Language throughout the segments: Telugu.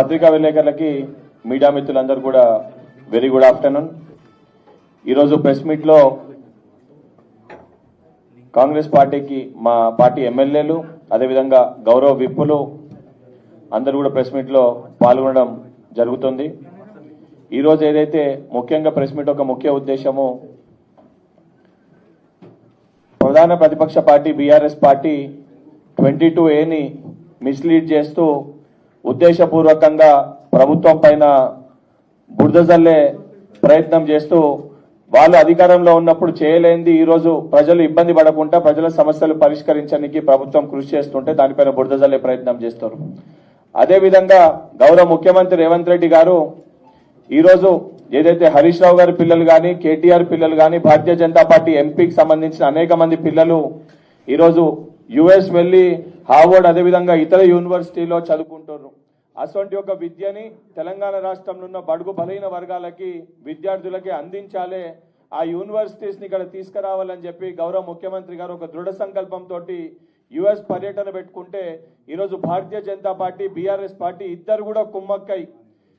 పత్రికా విలేకరులకి మీడియా మిత్రులందరూ కూడా వెరీ గుడ్ ఆఫ్టర్నూన్. ఈరోజు ప్రెస్ మీట్లో కాంగ్రెస్ పార్టీకి మా పార్టీ ఎమ్మెల్యేలు అదేవిధంగా గౌరవ విప్పులు అందరూ కూడా ప్రెస్ మీట్లో పాల్గొనడం జరుగుతుంది. ఈరోజు ఏదైతే ముఖ్యంగా ప్రెస్ మీట్ ఒక ముఖ్య ఉద్దేశము, ప్రధాన ప్రతిపక్ష party BRS party 22A mislead చేస్తూ ఉద్దేశపూర్వకంగా ప్రభుత్వం పైన బురద జల్లే ప్రయత్నం చేస్తూ వాళ్ళు అధికారంలో ఉన్నప్పుడు చేయలేంది ఈరోజు ప్రజలు ఇబ్బంది పడకుండా ప్రజల సమస్యలు పరిష్కరించడానికి ప్రభుత్వం కృషి చేస్తుంటే దానిపైన బురద జల్లే ప్రయత్నం చేస్తారు. అదేవిధంగా గౌరవ ముఖ్యమంత్రి రేవంత్ రెడ్డి గారు ఈరోజు ఏదైతే హరీష్ రావు గారి పిల్లలు కానీ కేటీఆర్ పిల్లలు కానీ భారతీయ జనతా పార్టీ ఎంపీకి సంబంధించిన అనేక మంది పిల్లలు ఈరోజు యుఎస్ వెళ్లి హార్వర్డ్ అదేవిధంగా ఇతర యూనివర్సిటీలో చదువుకుంటున్నారు. అటువంటి ఒక విద్యని తెలంగాణ రాష్ట్రంలో ఉన్న బడుగు బలహీన వర్గాలకి విద్యార్థులకి అందించాలే, ఆ యూనివర్సిటీస్ ని ఇక్కడ తీసుకురావాలని చెప్పి గౌరవ ముఖ్యమంత్రి గారు ఒక దృఢ సంకల్పంతో యుఎస్ పర్యటన పెట్టుకుంటే ఈరోజు Bharatiya Janata party BRS party ఇద్దరు కూడా కుమ్మక్కై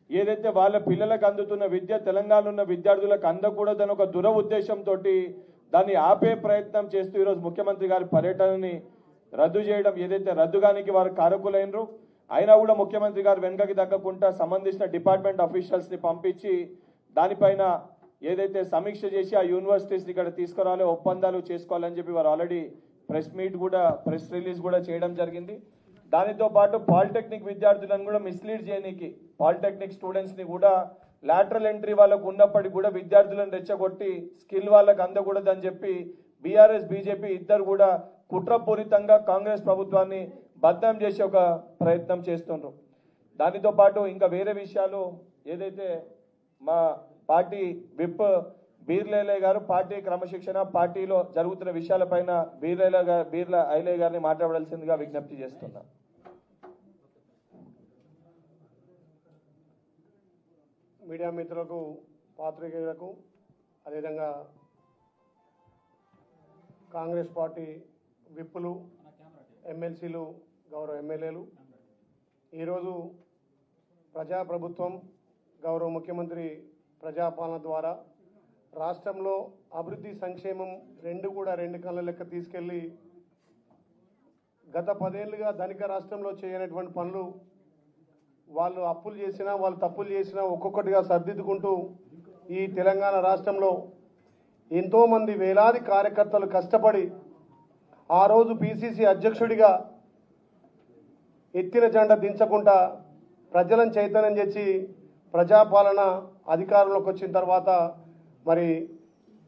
ఏదైతే వాళ్ళ పిల్లలకు అందుతున్న విద్య తెలంగాణలో ఉన్న విద్యార్థులకు అందకూడదని ఒక దుర ఉద్దేశంతో దాన్ని ఆపే ప్రయత్నం చేస్తూ ఈరోజు ముఖ్యమంత్రి గారి పర్యటనని రద్దు చేయడం, ఏదైతే రద్దుగానికి వారు కారకులైనరు అయినా కూడా ముఖ్యమంత్రి గారు వెనుకకి తగ్గకుండా సంబంధించిన డిపార్ట్మెంట్ అఫీషియల్స్ ని పంపించి దానిపైన ఏదైతే సమీక్ష చేసి ఆ యూనివర్సిటీస్ ఇక్కడ తీసుకురాలే ఒప్పందాలు చేసుకోవాలని చెప్పి వారు ఆల్రెడీ ప్రెస్ రిలీజ్ కూడా చేయడం జరిగింది. దానితో పాటు పాలిటెక్నిక్ విద్యార్థులను కూడా మిస్లీడ్ చేయడానికి పాలిటెక్నిక్ స్టూడెంట్స్ ని కూడా లాటరల్ ఎంట్రీ వాళ్ళకు ఉన్నప్పటికీ కూడా విద్యార్థులను రెచ్చగొట్టి స్కిల్ వాళ్ళకు అందకూడదని చెప్పి బీఆర్ఎస్ బీజేపీ ఇద్దరు కూడా కుట్రపూరితంగా కాంగ్రెస్ ప్రభుత్వాన్ని బద్నాం చేసే ఒక ప్రయత్నం చేస్తున్నారు. దానితో పాటు ఇంకా వేరే విషయాలు ఏదైతే మా పార్టీ విప్ బీర్ల గారు పార్టీ క్రమశిక్షణ పార్టీలో జరుగుతున్న విషయాలపైన బీర్ల ఐలయ్య గారిని మాట్లాడాల్సిందిగా విజ్ఞప్తి చేస్తున్నా. మీడియా మిత్రులకు, పాత్రికేయులకు, అదేవిధంగా కాంగ్రెస్ పార్టీ విప్పులు, ఎమ్మెల్సీలు, గౌరవ ఎమ్మెల్యేలు, ఈరోజు ప్రజాప్రభుత్వం గౌరవ ముఖ్యమంత్రి ప్రజాపాలన ద్వారా రాష్ట్రంలో అభివృద్ధి సంక్షేమం రెండు కళ్ళ లెక్క తీసుకెళ్లి గత 10 ఏళ్లుగా ధనిక రాష్ట్రంలో చేయనటువంటి పనులు వాళ్ళు అప్పులు చేసినా వాళ్ళు తప్పులు చేసినా ఒక్కొక్కటిగా సర్దిద్దుకుంటూ ఈ తెలంగాణ రాష్ట్రంలో ఎంతోమంది వేలాది కార్యకర్తలు కష్టపడి ఆ రోజు పిసిసి అధ్యక్షుడిగా ఎత్తిన జెండా దించకుండా ప్రజలను చైతన్యం చేసి ప్రజాపాలన అధికారంలోకి వచ్చిన తర్వాత మరి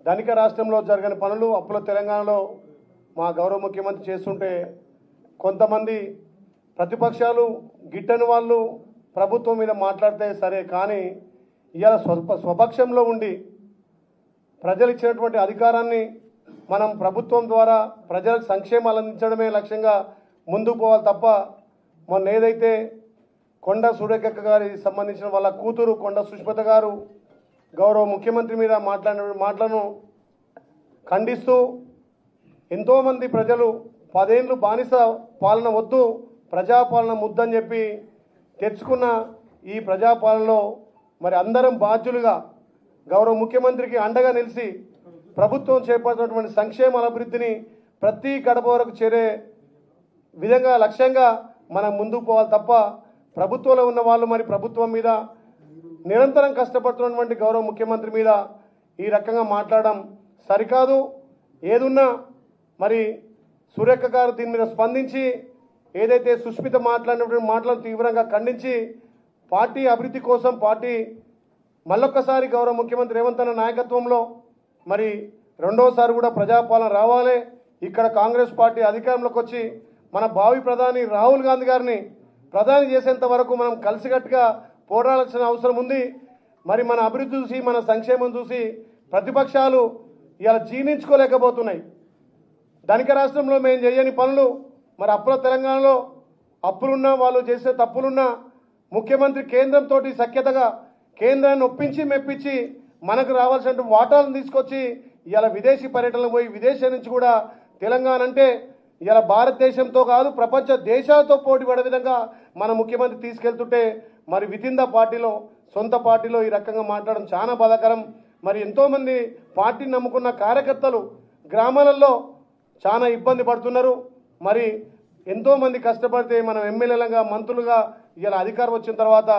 ధనిక రాష్ట్రంలో జరిగిన పనులు అప్పుల తెలంగాణలో మా గౌరవ ముఖ్యమంత్రి చేస్తుంటే కొంతమంది ప్రతిపక్షాలు గిట్టని వాళ్ళు ప్రభుత్వం మీద మాట్లాడితే సరే, కానీ ఇవాళ స్వపక్షంలో ఉండి ప్రజలు ఇచ్చినటువంటి అధికారాన్ని మనం ప్రభుత్వం ద్వారా ప్రజలకు సంక్షేమాలు అందించడమే లక్ష్యంగా ముందుకు పోవాలి తప్ప మొన్న ఏదైతే కొండ సురేఖ గారి సంబంధించిన వాళ్ళ కూతురు కొండ సుష్మిత గారు గౌరవ ముఖ్యమంత్రి మీద మాట్లాడిన మాటలను ఖండిస్తూ ఎంతోమంది ప్రజలు 10 ఏళ్ళు బానిస పాలన వద్దు ప్రజాపాలన ముద్దని చెప్పి తెచ్చుకున్న ఈ ప్రజాపాలనలో మరి అందరం బాధ్యులుగా గౌరవ ముఖ్యమంత్రికి అండగా నిలిచి ప్రభుత్వం చేపట్టినటువంటి సంక్షేమ అభివృద్ధిని ప్రతి గడప వరకు చేరే విధంగా లక్ష్యంగా మనం ముందుకు పోవాలి తప్ప ప్రభుత్వంలో ఉన్న వాళ్ళు మరి ప్రభుత్వం మీద నిరంతరం కష్టపడుతున్నటువంటి గౌరవ ముఖ్యమంత్రి మీద ఈ రకంగా మాట్లాడడం సరికాదు. ఏదున్నా మరి సురేఖ గారు దీని మీద స్పందించి ఏదైతే సుష్మిత మాట్లాడినటువంటి మాటలను తీవ్రంగా ఖండించి పార్టీ అభివృద్ధి కోసం పార్టీ మళ్ళొక్కసారి గౌరవ ముఖ్యమంత్రి రేవంత్ అన్న నాయకత్వంలో మరి రెండోసారి కూడా ప్రజాపాలన రావాలి, ఇక్కడ కాంగ్రెస్ పార్టీ అధికారంలోకి వచ్చి మన భావి ప్రధాని రాహుల్ గాంధీ గారిని ప్రధాని చేసేంత వరకు మనం కలిసికట్టుగా పోరాడాల్సిన అవసరం ఉంది. మరి మన అభివృద్ధి చూసి మన సంక్షేమం చూసి ప్రతిపక్షాలు ఇలా జీర్ణించుకోలేకపోతున్నాయి. ధనిక రాష్ట్రంలో మేము చేయని పనులు మరి అప్పుల తెలంగాణలో అప్పులున్నా వాళ్ళు చేసే తప్పులున్నా ముఖ్యమంత్రి కేంద్రంతో సఖ్యతగా కేంద్రాన్ని ఒప్పించి మెప్పించి మనకు రావాల్సిన వాటాలను తీసుకొచ్చి ఇలా విదేశీ పర్యటనలు పోయి విదేశీ నుంచి కూడా తెలంగాణ అంటే ఇలా భారతదేశంతో కాదు ప్రపంచ దేశాలతో పోటీ పడే విధంగా మన ముఖ్యమంత్రి తీసుకెళ్తుంటే మరి వితిన్ ద పార్టీలో సొంత పార్టీలో ఈ రకంగా మాట్లాడడం చాలా బాధాకరం. మరి ఎంతోమంది పార్టీని నమ్ముకున్న కార్యకర్తలు గ్రామాలలో చాలా ఇబ్బంది పడుతున్నారు. మరి ఎంతోమంది కష్టపడితే మనం ఎమ్మెల్యేలుగా మంత్రులుగా ఇలా అధికారం వచ్చిన తర్వాత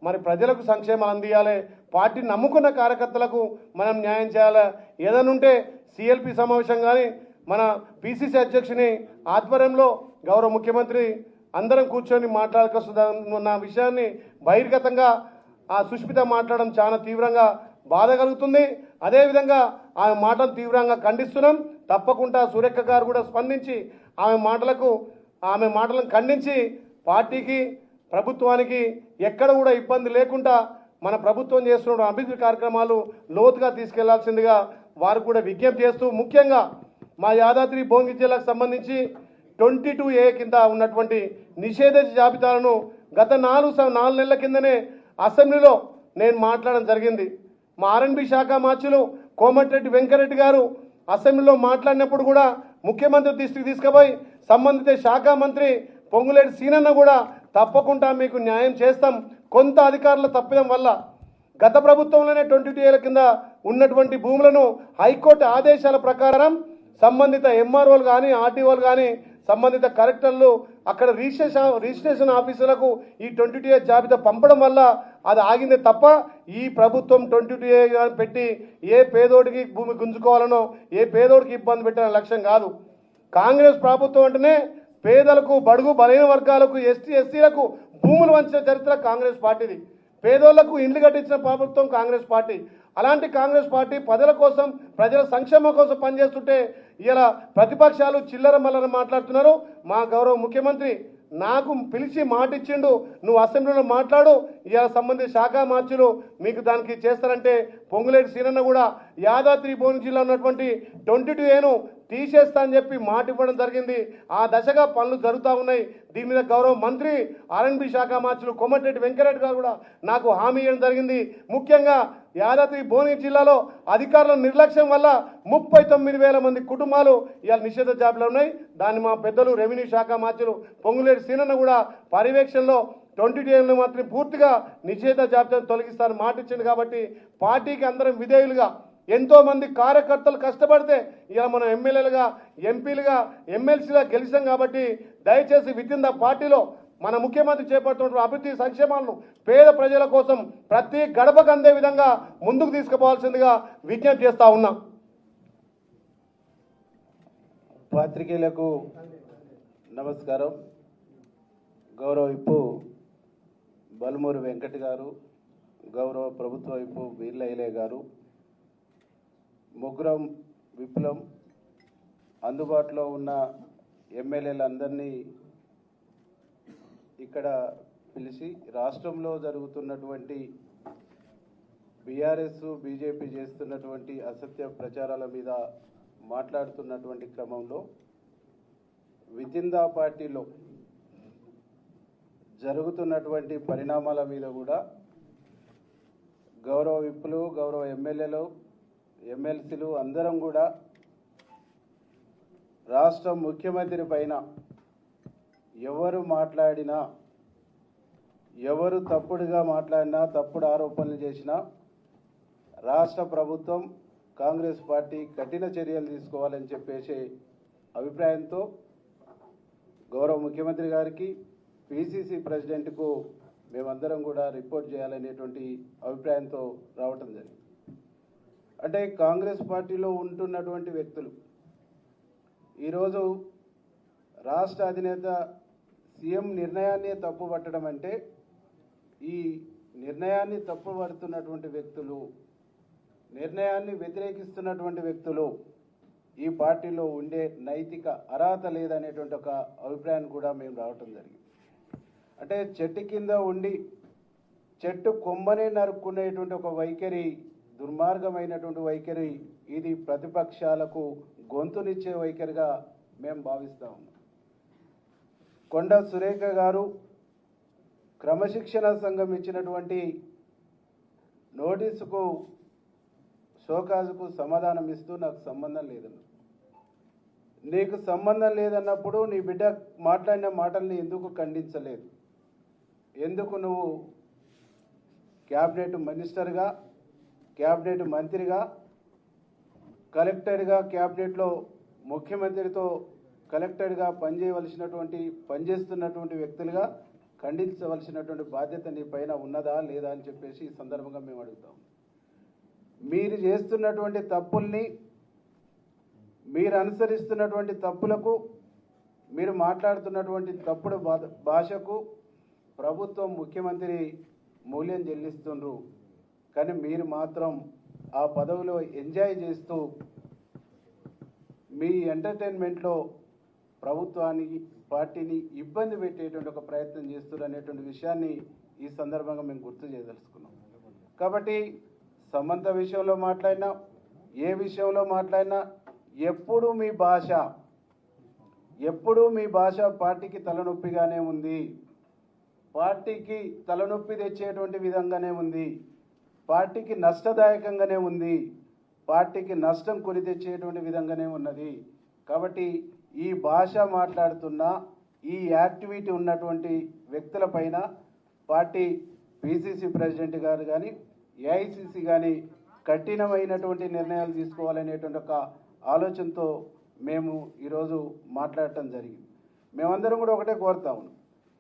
మరి ప్రజలకు సంక్షేమాలు అందియాలి, పార్టీని నమ్ముకున్న కార్యకర్తలకు మనం న్యాయం చేయాలి. ఏదైనా ఉంటే సిఎల్పి సమావేశం కానీ మన పిసిసి అధ్యక్షుని ఆధ్వర్యంలో గౌరవ ముఖ్యమంత్రి అందరం కూర్చొని మాట్లాడుకొస్తున్న విషయాన్ని బహిర్గతంగా ఆ సుష్మిత మాట్లాడడం చాలా తీవ్రంగా బాధ కలుగుతుంది. అదేవిధంగా ఆమె మాటలు తీవ్రంగా ఖండిస్తున్నాం. తప్పకుండా సురేఖ గారు కూడా స్పందించి ఆమె మాటలను ఖండించి పార్టీకి ప్రభుత్వానికి ఎక్కడ కూడా ఇబ్బంది లేకుండా మన ప్రభుత్వం చేస్తున్న అభివృద్ధి కార్యక్రమాలు లోతుగా తీసుకెళ్లాల్సిందిగా వారు కూడా విజ్ఞప్తి చేస్తూ, ముఖ్యంగా మా యాదాద్రి భువనగిరి జిల్లాకు సంబంధించి 22A కింద ఉన్నటువంటి నిషేధ జాబితాలను గత 4 నెలల కిందనే అసెంబ్లీలో నేను మాట్లాడడం జరిగింది. మా ఆర్ఎన్బి శాఖ మార్చులు కోమటిరెడ్డి వెంకరెడ్డి గారు అసెంబ్లీలో మాట్లాడినప్పుడు కూడా ముఖ్యమంత్రి దృష్టికి తీసుకుపోయి సంబంధిత శాఖ మంత్రి పొంగులేటి సీనన్న కూడా తప్పకుండా మీకు న్యాయం చేస్తాం, కొంత అధికారుల తప్పిదం వల్ల గత ప్రభుత్వంలోనే 22A కింద ఉన్నటువంటి భూములను హైకోర్టు ఆదేశాల ప్రకారం సంబంధిత ఎంఆర్ఓలు కానీ ఆర్టీఓలు కానీ సంబంధిత కలెక్టర్లు అక్కడ రిజిస్ట్రేషన్ ఆఫీసులకు ఈ 22A జాబితా పంపడం వల్ల అది ఆగిందే తప్ప ఈ ప్రభుత్వం 22A పెట్టి ఏ పేదోడికి భూమి గుంజుకోవాలనో ఏ పేదోడికి ఇబ్బంది పెట్టిన లక్ష్యం కాదు. కాంగ్రెస్ ప్రభుత్వం అంటేనే పేదలకు బడుగు బలైన వర్గాలకు ఎస్సీలకు భూములు వంచిన చరిత్ర కాంగ్రెస్ పార్టీది. పేదోళ్లకు ఇండ్లు కట్టించిన ప్రభుత్వం కాంగ్రెస్ పార్టీ. అలాంటి కాంగ్రెస్ పార్టీ ప్రజల కోసం ప్రజల సంక్షేమం కోసం పనిచేస్తుంటే ఇలా ప్రతిపక్షాలు చిల్లర మల్లర మాట్లాడుతున్నారు. మా గౌరవ ముఖ్యమంత్రి నాకు పిలిచి మాట ఇచ్చిండు, నువ్వు అసెంబ్లీలో మాట్లాడు, ఇలా సంబంధిత శాఖ మార్చులు మీకు దానికి చేస్తారంటే పొంగులేటి సీనన్న కూడా యాదాద్రి భువనగిరి జిల్లా ఉన్నటువంటి 22Aను తీసేస్తా అని చెప్పి మాట ఇవ్వడం జరిగింది. ఆ దశగా పనులు జరుగుతూ ఉన్నాయి. దీని మీద గౌరవ మంత్రి ఆర్ఎన్బి శాఖ మార్చులు కోమటిరెడ్డి వెంకరెడ్డి గారు కూడా నాకు హామీ ఇవ్వడం జరిగింది. ముఖ్యంగా యాదాద్రి భువనగిరి జిల్లాలో అధికారుల నిర్లక్ష్యం వల్ల 39,000 మంది కుటుంబాలు ఇవాళ నిషేధ జాబితాలో ఉన్నాయి. దాన్ని మా పెద్దలు రెవెన్యూ శాఖ మార్చులు పొంగులేటి సీనన్న కూడా పర్యవేక్షణలో 22Aను మాత్రం పూర్తిగా నిషేధ జాబితాను తొలగిస్తారని మాట ఇచ్చింది. కాబట్టి పార్టీకి అందరం విధేయులుగా ఎంతో మంది కార్యకర్తలు కష్టపడితే ఇలా మనం ఎమ్మెల్యేలుగా ఎంపీలుగా ఎమ్మెల్సీగా గెలిచాం. కాబట్టి దయచేసి వితిన్ ద పార్టీలో మన ముఖ్యమంత్రి చేపడుతున్న అభివృద్ధి సంక్షేమాలను పేద ప్రజల కోసం ప్రతి గడపకు అందే విధంగా ముందుకు తీసుకుపోవాల్సిందిగా విజ్ఞప్తి చేస్తా ఉన్నా. పాత్రికేయులకు నమస్కారం. గౌరవ విప్పు బలమూరి వెంకట్ గారు, గౌరవ ప్రభుత్వ విప్పు వీర్లైలే గారు, ముగ్గురం విప్లవం అందుబాటులో ఉన్న ఎమ్మెల్యేలందరినీ ఇక్కడ పిలిచి రాష్ట్రంలో జరుగుతున్నటువంటి బీఆర్ఎస్ బీజేపీ చేస్తున్నటువంటి అసత్య ప్రచారాల మీద మాట్లాడుతున్నటువంటి క్రమంలో వితిన్ ద పార్టీలో జరుగుతున్నటువంటి పరిణామాల మీద కూడా గౌరవ విప్పులు, గౌరవ ఎమ్మెల్యేలు, ఎమ్మెల్సీలు అందరం కూడా రాష్ట్ర ముఖ్యమంత్రి పైన ఎవరు మాట్లాడినా, ఎవరు తప్పుడుగా మాట్లాడినా, తప్పుడు ఆరోపణలు చేసినా రాష్ట్ర ప్రభుత్వం కాంగ్రెస్ పార్టీ కఠిన చర్యలు తీసుకోవాలని చెప్పేసి అభిప్రాయంతో గౌరవ ముఖ్యమంత్రి గారికి, పిసిసి ప్రెసిడెంట్కు మేమందరం కూడా రిపోర్ట్ చేయాలనేటువంటి అభిప్రాయంతో రావటం జరిగింది. అంటే కాంగ్రెస్ పార్టీలో ఉంటున్నటువంటి వ్యక్తులు ఈరోజు రాష్ట్ర అధినేత సీఎం నిర్ణయాన్ని తప్పుపట్టడం అంటే, ఈ నిర్ణయాన్ని తప్పుపడుతున్నటువంటి వ్యక్తులు, నిర్ణయాన్ని వ్యతిరేకిస్తున్నటువంటి వ్యక్తులు ఈ పార్టీలో ఉండే నైతిక అర్హత లేదనేటువంటి ఒక అభిప్రాయాన్ని కూడా మేము రావటం జరిగింది. అంటే చెట్టు కింద ఉండి చెట్టు కొమ్మనే నరుక్కునేటువంటి ఒక వైఖరి, దుర్మార్గమైనటువంటి వైఖరి, ఇది ప్రతిపక్షాలకు గొంతునిచ్చే వైఖరిగా మేము భావిస్తా ఉన్నాం. కొండ సురేఖ గారు క్రమశిక్షణ సంఘం ఇచ్చినటువంటి నోటీసుకు, షోకాజుకు సమాధానం ఇస్తూ నాకు సంబంధం లేదన్న. నీకు సంబంధం లేదన్నప్పుడు నీ బిడ్డ మాట్లాడిన మాటల్ని ఎందుకు ఖండించలేదు? ఎందుకు నువ్వు క్యాబినెట్ మినిస్టర్గా, క్యాబినెట్ మంత్రిగా, కలెక్టర్గా, క్యాబినెట్లో ముఖ్యమంత్రితో కలెక్టర్గా పనిచేస్తున్నటువంటి వ్యక్తులుగా ఖండించవలసినటువంటి బాధ్యత నీ పైన ఉన్నదా లేదా అని చెప్పేసి ఈ సందర్భంగా మేము అడుగుతాం. మీరు చేస్తున్నటువంటి తప్పుల్ని, మీరు అనుసరిస్తున్నటువంటి తప్పులకు, మీరు మాట్లాడుతున్నటువంటి తప్పుడు భాషకు ప్రభుత్వం, ముఖ్యమంత్రి మూల్యం చెల్లిస్తుండ్రు. కానీ మీరు మాత్రం ఆ పదవిలో ఎంజాయ్ చేస్తూ మీ ఎంటర్టైన్మెంట్లో ప్రభుత్వానికి, పార్టీని ఇబ్బంది పెట్టేటువంటి ఒక ప్రయత్నం చేస్తున్నారు అనేటువంటి విషయాన్ని ఈ సందర్భంగా మేము గుర్తు చేయదలుచుకున్నాం. కాబట్టి సమంత విషయంలో మాట్లాడినా, ఏ విషయంలో మాట్లాడినా ఎప్పుడూ మీ భాష పార్టీకి తలనొప్పిగానే ఉంది, పార్టీకి తలనొప్పి తెచ్చేటువంటి విధంగానే ఉంది, పార్టీకి నష్టదాయకంగానే ఉంది, పార్టీకి నష్టం కొని తెచ్చేటువంటి విధంగానే ఉన్నది. కాబట్టి ఈ భాష మాట్లాడుతున్న, ఈ యాక్టివిటీ ఉన్నటువంటి వ్యక్తులపైన పార్టీ పిసిసి ప్రెసిడెంట్ గారు కానీ, ఏఐసిసి కానీ కఠినమైనటువంటి నిర్ణయాలు తీసుకోవాలనేటువంటి ఒక ఆలోచనతో మేము ఈరోజు మాట్లాడటం జరిగింది. మేమందరం కూడా ఒకటే కోరుతా ఉన్నాం.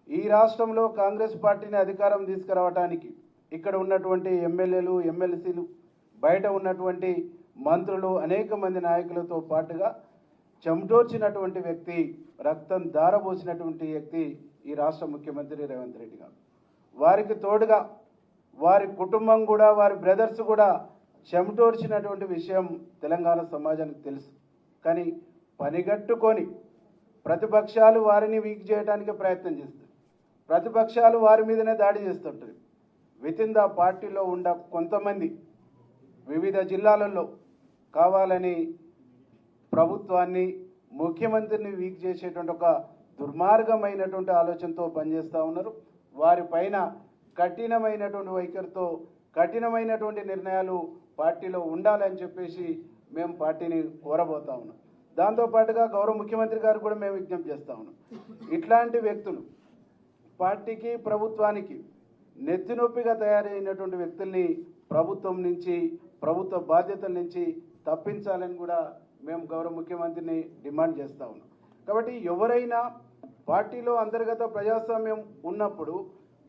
ఈ రాష్ట్రంలో కాంగ్రెస్ పార్టీని అధికారం తీసుకురావడానికి ఇక్కడ ఉన్నటువంటి ఎమ్మెల్యేలు, ఎమ్మెల్సీలు, బయట ఉన్నటువంటి మంత్రులు, అనేక మంది నాయకులతో పాటుగా చెమటోర్చినటువంటి వ్యక్తి, రక్తం ధారపోసినటువంటి వ్యక్తి ఈ రాష్ట్ర ముఖ్యమంత్రి రేవంత్ రెడ్డి గారు. వారికి తోడుగా వారి కుటుంబం కూడా, వారి బ్రదర్స్ కూడా చెమటోర్చినటువంటి విషయం తెలంగాణ సమాజానికి తెలుసు. కానీ పనిగట్టుకొని ప్రతిపక్షాలు వారిని వీక్ చేయడానికి ప్రయత్నం చేస్తారు, ప్రతిపక్షాలు వారి మీదనే దాడి చేస్తుంటారు. వితిన్ ద పార్టీలో ఉన్న కొంతమంది వివిధ జిల్లాలలో కావాలని ప్రభుత్వాన్ని, ముఖ్యమంత్రిని వీక్ చేసేటువంటి ఒక దుర్మార్గమైనటువంటి ఆలోచనతో పనిచేస్తూ ఉన్నారు. వారిపైన కఠినమైనటువంటి వైఖరితో, కఠినమైనటువంటి నిర్ణయాలు పార్టీలో ఉండాలని చెప్పేసి మేము పార్టీని కోరబోతా ఉన్నాం. దాంతోపాటుగా గౌరవ ముఖ్యమంత్రి గారు కూడా మేము విజ్ఞప్తి చేస్తూ ఉన్నాం. ఇట్లాంటి వ్యక్తులు పార్టీకి, ప్రభుత్వానికి నెత్తినొప్పిగా తయారైనటువంటి వ్యక్తుల్ని ప్రభుత్వం నుంచి, ప్రభుత్వ బాధ్యతల నుంచి తప్పించాలని కూడా మేము గౌరవ ముఖ్యమంత్రిని డిమాండ్ చేస్తూ ఉన్నాం. కాబట్టి ఎవరైనా పార్టీలో అంతర్గత ప్రజాస్వామ్యం ఉన్నప్పుడు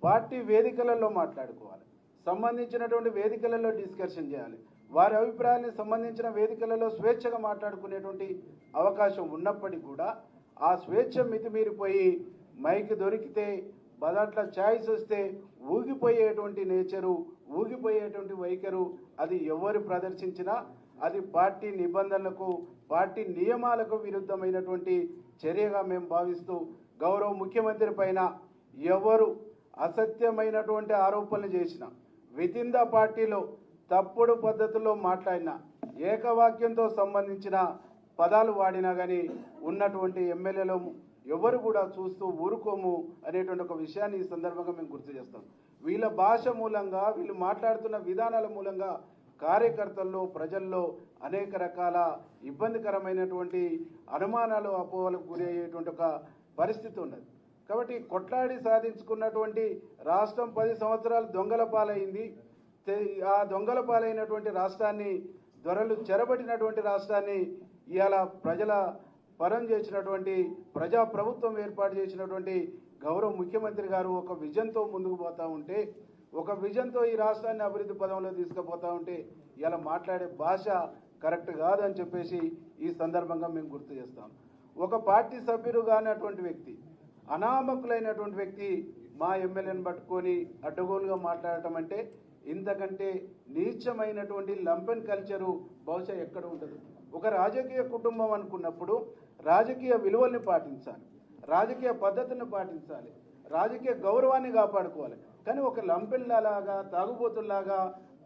పార్టీ వేదికలలో మాట్లాడుకోవాలి, సంబంధించినటువంటి వేదికలలో డిస్కషన్ చేయాలి, వారి అభిప్రాయాలకు సంబంధించిన వేదికలలో స్వేచ్ఛగా మాట్లాడుకునేటువంటి అవకాశం ఉన్నప్పటికీ కూడా ఆ స్వేచ్ఛ మితిమీరిపోయి మైక్ దొరికితే, బదాట్ల ఛాయిస్ వస్తే ఊగిపోయేటువంటి నేచరు, ఊగిపోయేటువంటి వైఖరు అది ఎవరు ప్రదర్శించినా అది పార్టీ నిబంధనలకు, పార్టీ నియమాలకు విరుద్ధమైనటువంటి చర్యగా మేము భావిస్తూ గౌరవ ముఖ్యమంత్రి పైన ఎవరు అసత్యమైనటువంటి ఆరోపణలు చేసినా, వితిన్ ద పార్టీలో తప్పుడు పద్ధతుల్లో మాట్లాడినా, ఏకవాక్యంతో సంబంధించిన పదాలు వాడినా కానీ ఉన్నటువంటి ఎమ్మెల్యేలు ఎవరు కూడా చూస్తూ ఊరుకోము అనేటువంటి ఒక విషయాన్ని ఈ సందర్భంగా మేము గుర్తు చేస్తాం. వీళ్ళ భాష మూలంగా, వీళ్ళు మాట్లాడుతున్న విధానాల మూలంగా కార్యకర్తల్లో, ప్రజల్లో అనేక రకాల ఇబ్బందికరమైనటువంటి అనుమానాలు, అపోహలకు గురి అయ్యేటువంటి ఒక పరిస్థితి ఉన్నది. కాబట్టి కొట్లాడి సాధించుకున్నటువంటి రాష్ట్రం 10 సంవత్సరాలు దొంగల పాలైంది. ఆ దొంగల పాలైనటువంటి రాష్ట్రాన్ని, దొరలు చెరబట్టినటువంటి రాష్ట్రాన్ని ఇవాళ ప్రజల పరం చేసినటువంటి, ప్రజా ప్రభుత్వం ఏర్పాటు చేసినటువంటి గౌరవ ముఖ్యమంత్రి గారు ఒక విజన్తో ముందుకు పోతూ ఉంటే, ఒక విజన్తో ఈ రాష్ట్రాన్ని అభివృద్ధి పదంలో తీసుకుపోతూ ఉంటే ఇలా మాట్లాడే భాష కరెక్ట్ కాదని చెప్పేసి ఈ సందర్భంగా మేము గుర్తు చేస్తాం. ఒక పార్టీ సభ్యుడు కానటువంటి వ్యక్తి, అనామకులైనటువంటి వ్యక్తి మా ఎమ్మెల్యేని పట్టుకొని అడ్డగోలుగా మాట్లాడటం అంటే ఇంతకంటే నీచమైనటువంటి లంపెన్ కల్చరు బహుశా ఎక్కడ ఉంటుంది. ఒక రాజకీయ కుటుంబం అనుకున్నప్పుడు రాజకీయ విలువల్ని పాటించాలి, రాజకీయ పద్ధతిని పాటించాలి, రాజకీయ గౌరవాన్ని కాపాడుకోవాలి. కానీ ఒక లంపెన్లాగా, తాగుబోతుల్లాగా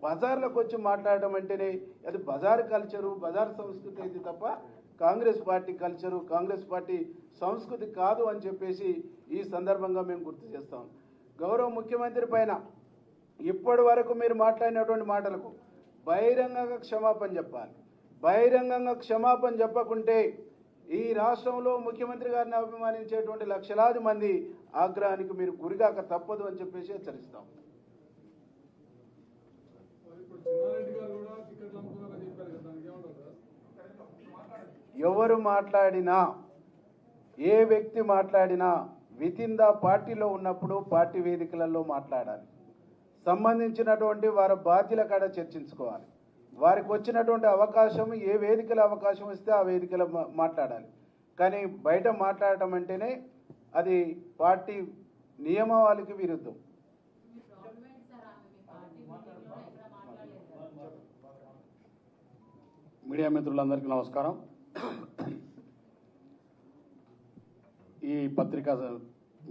బజార్లకు వచ్చి మాట్లాడడం అంటేనే అది బజార్ కల్చరు, బజార్ సంస్కృతి అయితే తప్ప Congress party culture, Congress party సంస్కృతి కాదు అని చెప్పేసి ఈ సందర్భంగా మేము గుర్తు చేస్తాం. గౌరవ ముఖ్యమంత్రి పైన ఇప్పటి వరకు మీరు మాట్లాడినటువంటి మాటలకు బహిరంగంగా క్షమాపణ చెప్పాలి. బహిరంగంగా క్షమాపణ చెప్పకుంటే ఈ రాష్ట్రంలో ముఖ్యమంత్రి గారిని అభిమానించేటువంటి లక్షలాది మంది ఆగ్రహానికి మీరు గురిగాక తప్పదు అని చెప్పేసి హెచ్చరిస్తాం. ఎవరు మాట్లాడినా ఏ వ్యక్తి మాట్లాడినా వితిన్ ద పార్టీలో ఉన్నప్పుడు పార్టీ వేదికలలో మాట్లాడాలి. సంబంధించినటువంటి వారి బాధ్యుల కాడ చర్చించుకోవాలి. వారికి వచ్చినటువంటి అవకాశం ఏ వేదికల అవకాశం ఇస్తే ఆ వేదికలో మాట్లాడాలి. కానీ బయట మాట్లాడటం అంటేనే అది పార్టీ నియమావళికి విరుద్ధం. మీడియా మిత్రులందరికీ నమస్కారం. ఈ పత్రికా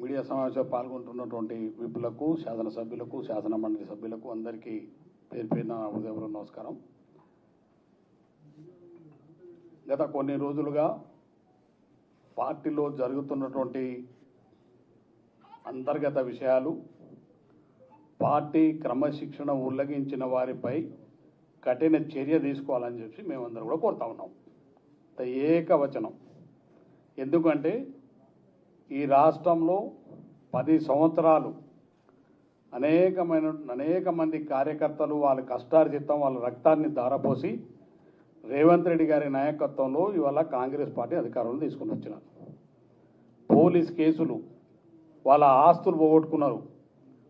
మీడియా సమావేశంలో పాల్గొంటున్నటువంటి విపులకు, శాసనసభ్యులకు, శాసన మండలి సభ్యులకు అందరికీ పేరు పేరున హృదయపూర్వక నమస్కారం. గత కొన్ని రోజులుగా పార్టీలో జరుగుతున్నటువంటి అంతర్గత విషయాలు, పార్టీ క్రమశిక్షణ ఉల్లంఘించిన వారిపై కఠిన చర్య తీసుకోవాలని చెప్పి మేమందరం కూడా కోరుతా ఉన్నాం. ఏకవచనం. ఎందుకంటే ఈ రాష్ట్రంలో 10 సంవత్సరాలు అనేక మంది కార్యకర్తలు వాళ్ళ కష్టార్జితం, వాళ్ళ రక్తాన్ని ధారపోసి రేవంత్ రెడ్డి గారి నాయకత్వంలో ఇవాళ కాంగ్రెస్ పార్టీ అధికారంలో తీసుకుని వచ్చినారు. పోలీస్ కేసులు, వాళ్ళ ఆస్తులు పోగొట్టుకున్నారు,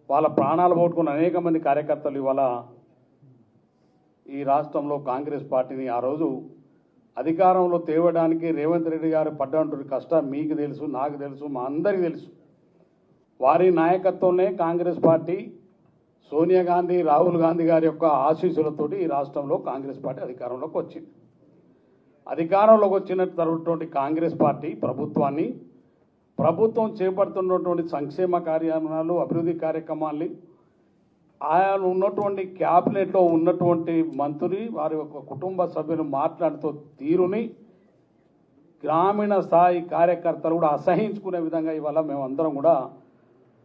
వాళ్ళ ప్రాణాలు పోగొట్టుకున్న అనేక మంది కార్యకర్తలు ఇవాళ ఈ రాష్ట్రంలో కాంగ్రెస్ పార్టీని ఆ రోజు అధికారంలో తేవడానికి రేవంత్ రెడ్డి గారు పడ్డటువంటి కష్టం మీకు తెలుసు, నాకు తెలుసు, మా అందరికీ తెలుసు. వారి నాయకత్వంలో కాంగ్రెస్ పార్టీ సోనియా గాంధీ, రాహుల్ గాంధీ గారి యొక్క ఆశీస్సులతోటి ఈ రాష్ట్రంలో కాంగ్రెస్ పార్టీ అధికారంలోకి వచ్చింది. అధికారంలోకి వచ్చినటువంటి కాంగ్రెస్ పార్టీ ప్రభుత్వం చేపడుతున్నటువంటి సంక్షేమ కార్యక్రమాలు, అభివృద్ధి కార్యక్రమాల్ని ఆయన ఉన్నటువంటి క్యాబినెట్లో ఉన్నటువంటి మంత్రి వారి యొక్క కుటుంబ సభ్యులు మాట్లాడుతూ తీరుని గ్రామీణ స్థాయి కార్యకర్తలు కూడా అసహించుకునే విధంగా ఇవాళ మేమందరం కూడా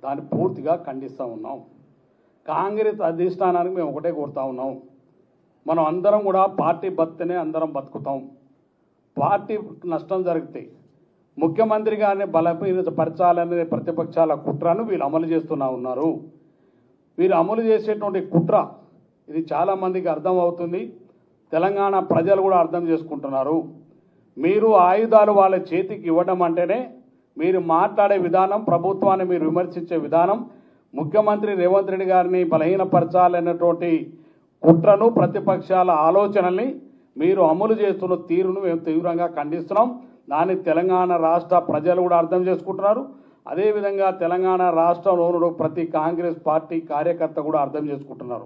దాన్ని పూర్తిగా ఖండిస్తూ ఉన్నాం. కాంగ్రెస్ అధిష్టానానికి మేము ఒకటే కోరుతా ఉన్నాం, మనం అందరం కూడా పార్టీ బతినే అందరం బతుకుతాం. పార్టీ నష్టం జరిగితే ముఖ్యమంత్రి గారిని బలపరచాలనే ప్రతిపక్షాల కుట్రను వీళ్ళు అమలు చేస్తూనే ఉన్నారు. వీరు అమలు చేసేటువంటి కుట్ర ఇది చాలామందికి అర్థం అవుతుంది. తెలంగాణ ప్రజలు కూడా అర్థం చేసుకుంటున్నారు. మీరు ఆయుధాలు వాళ్ళ చేతికి ఇవ్వడం అంటేనే మీరు మాట్లాడే విధానం, ప్రభుత్వాన్ని మీరు విమర్శించే విధానం, ముఖ్యమంత్రి రేవంత్ రెడ్డి గారిని బలహీనపరచాలనేటువంటి కుట్రను, ప్రతిపక్షాల ఆలోచనల్ని మీరు అమలు చేస్తున్న తీరును మేము తీవ్రంగా ఖండిస్తున్నాం. దాన్ని తెలంగాణ రాష్ట్ర ప్రజలు కూడా అర్థం చేసుకుంటున్నారు. అదేవిధంగా తెలంగాణ రాష్ట్రంలో ప్రతి కాంగ్రెస్ పార్టీ కార్యకర్త కూడా అర్థం చేసుకుంటున్నారు.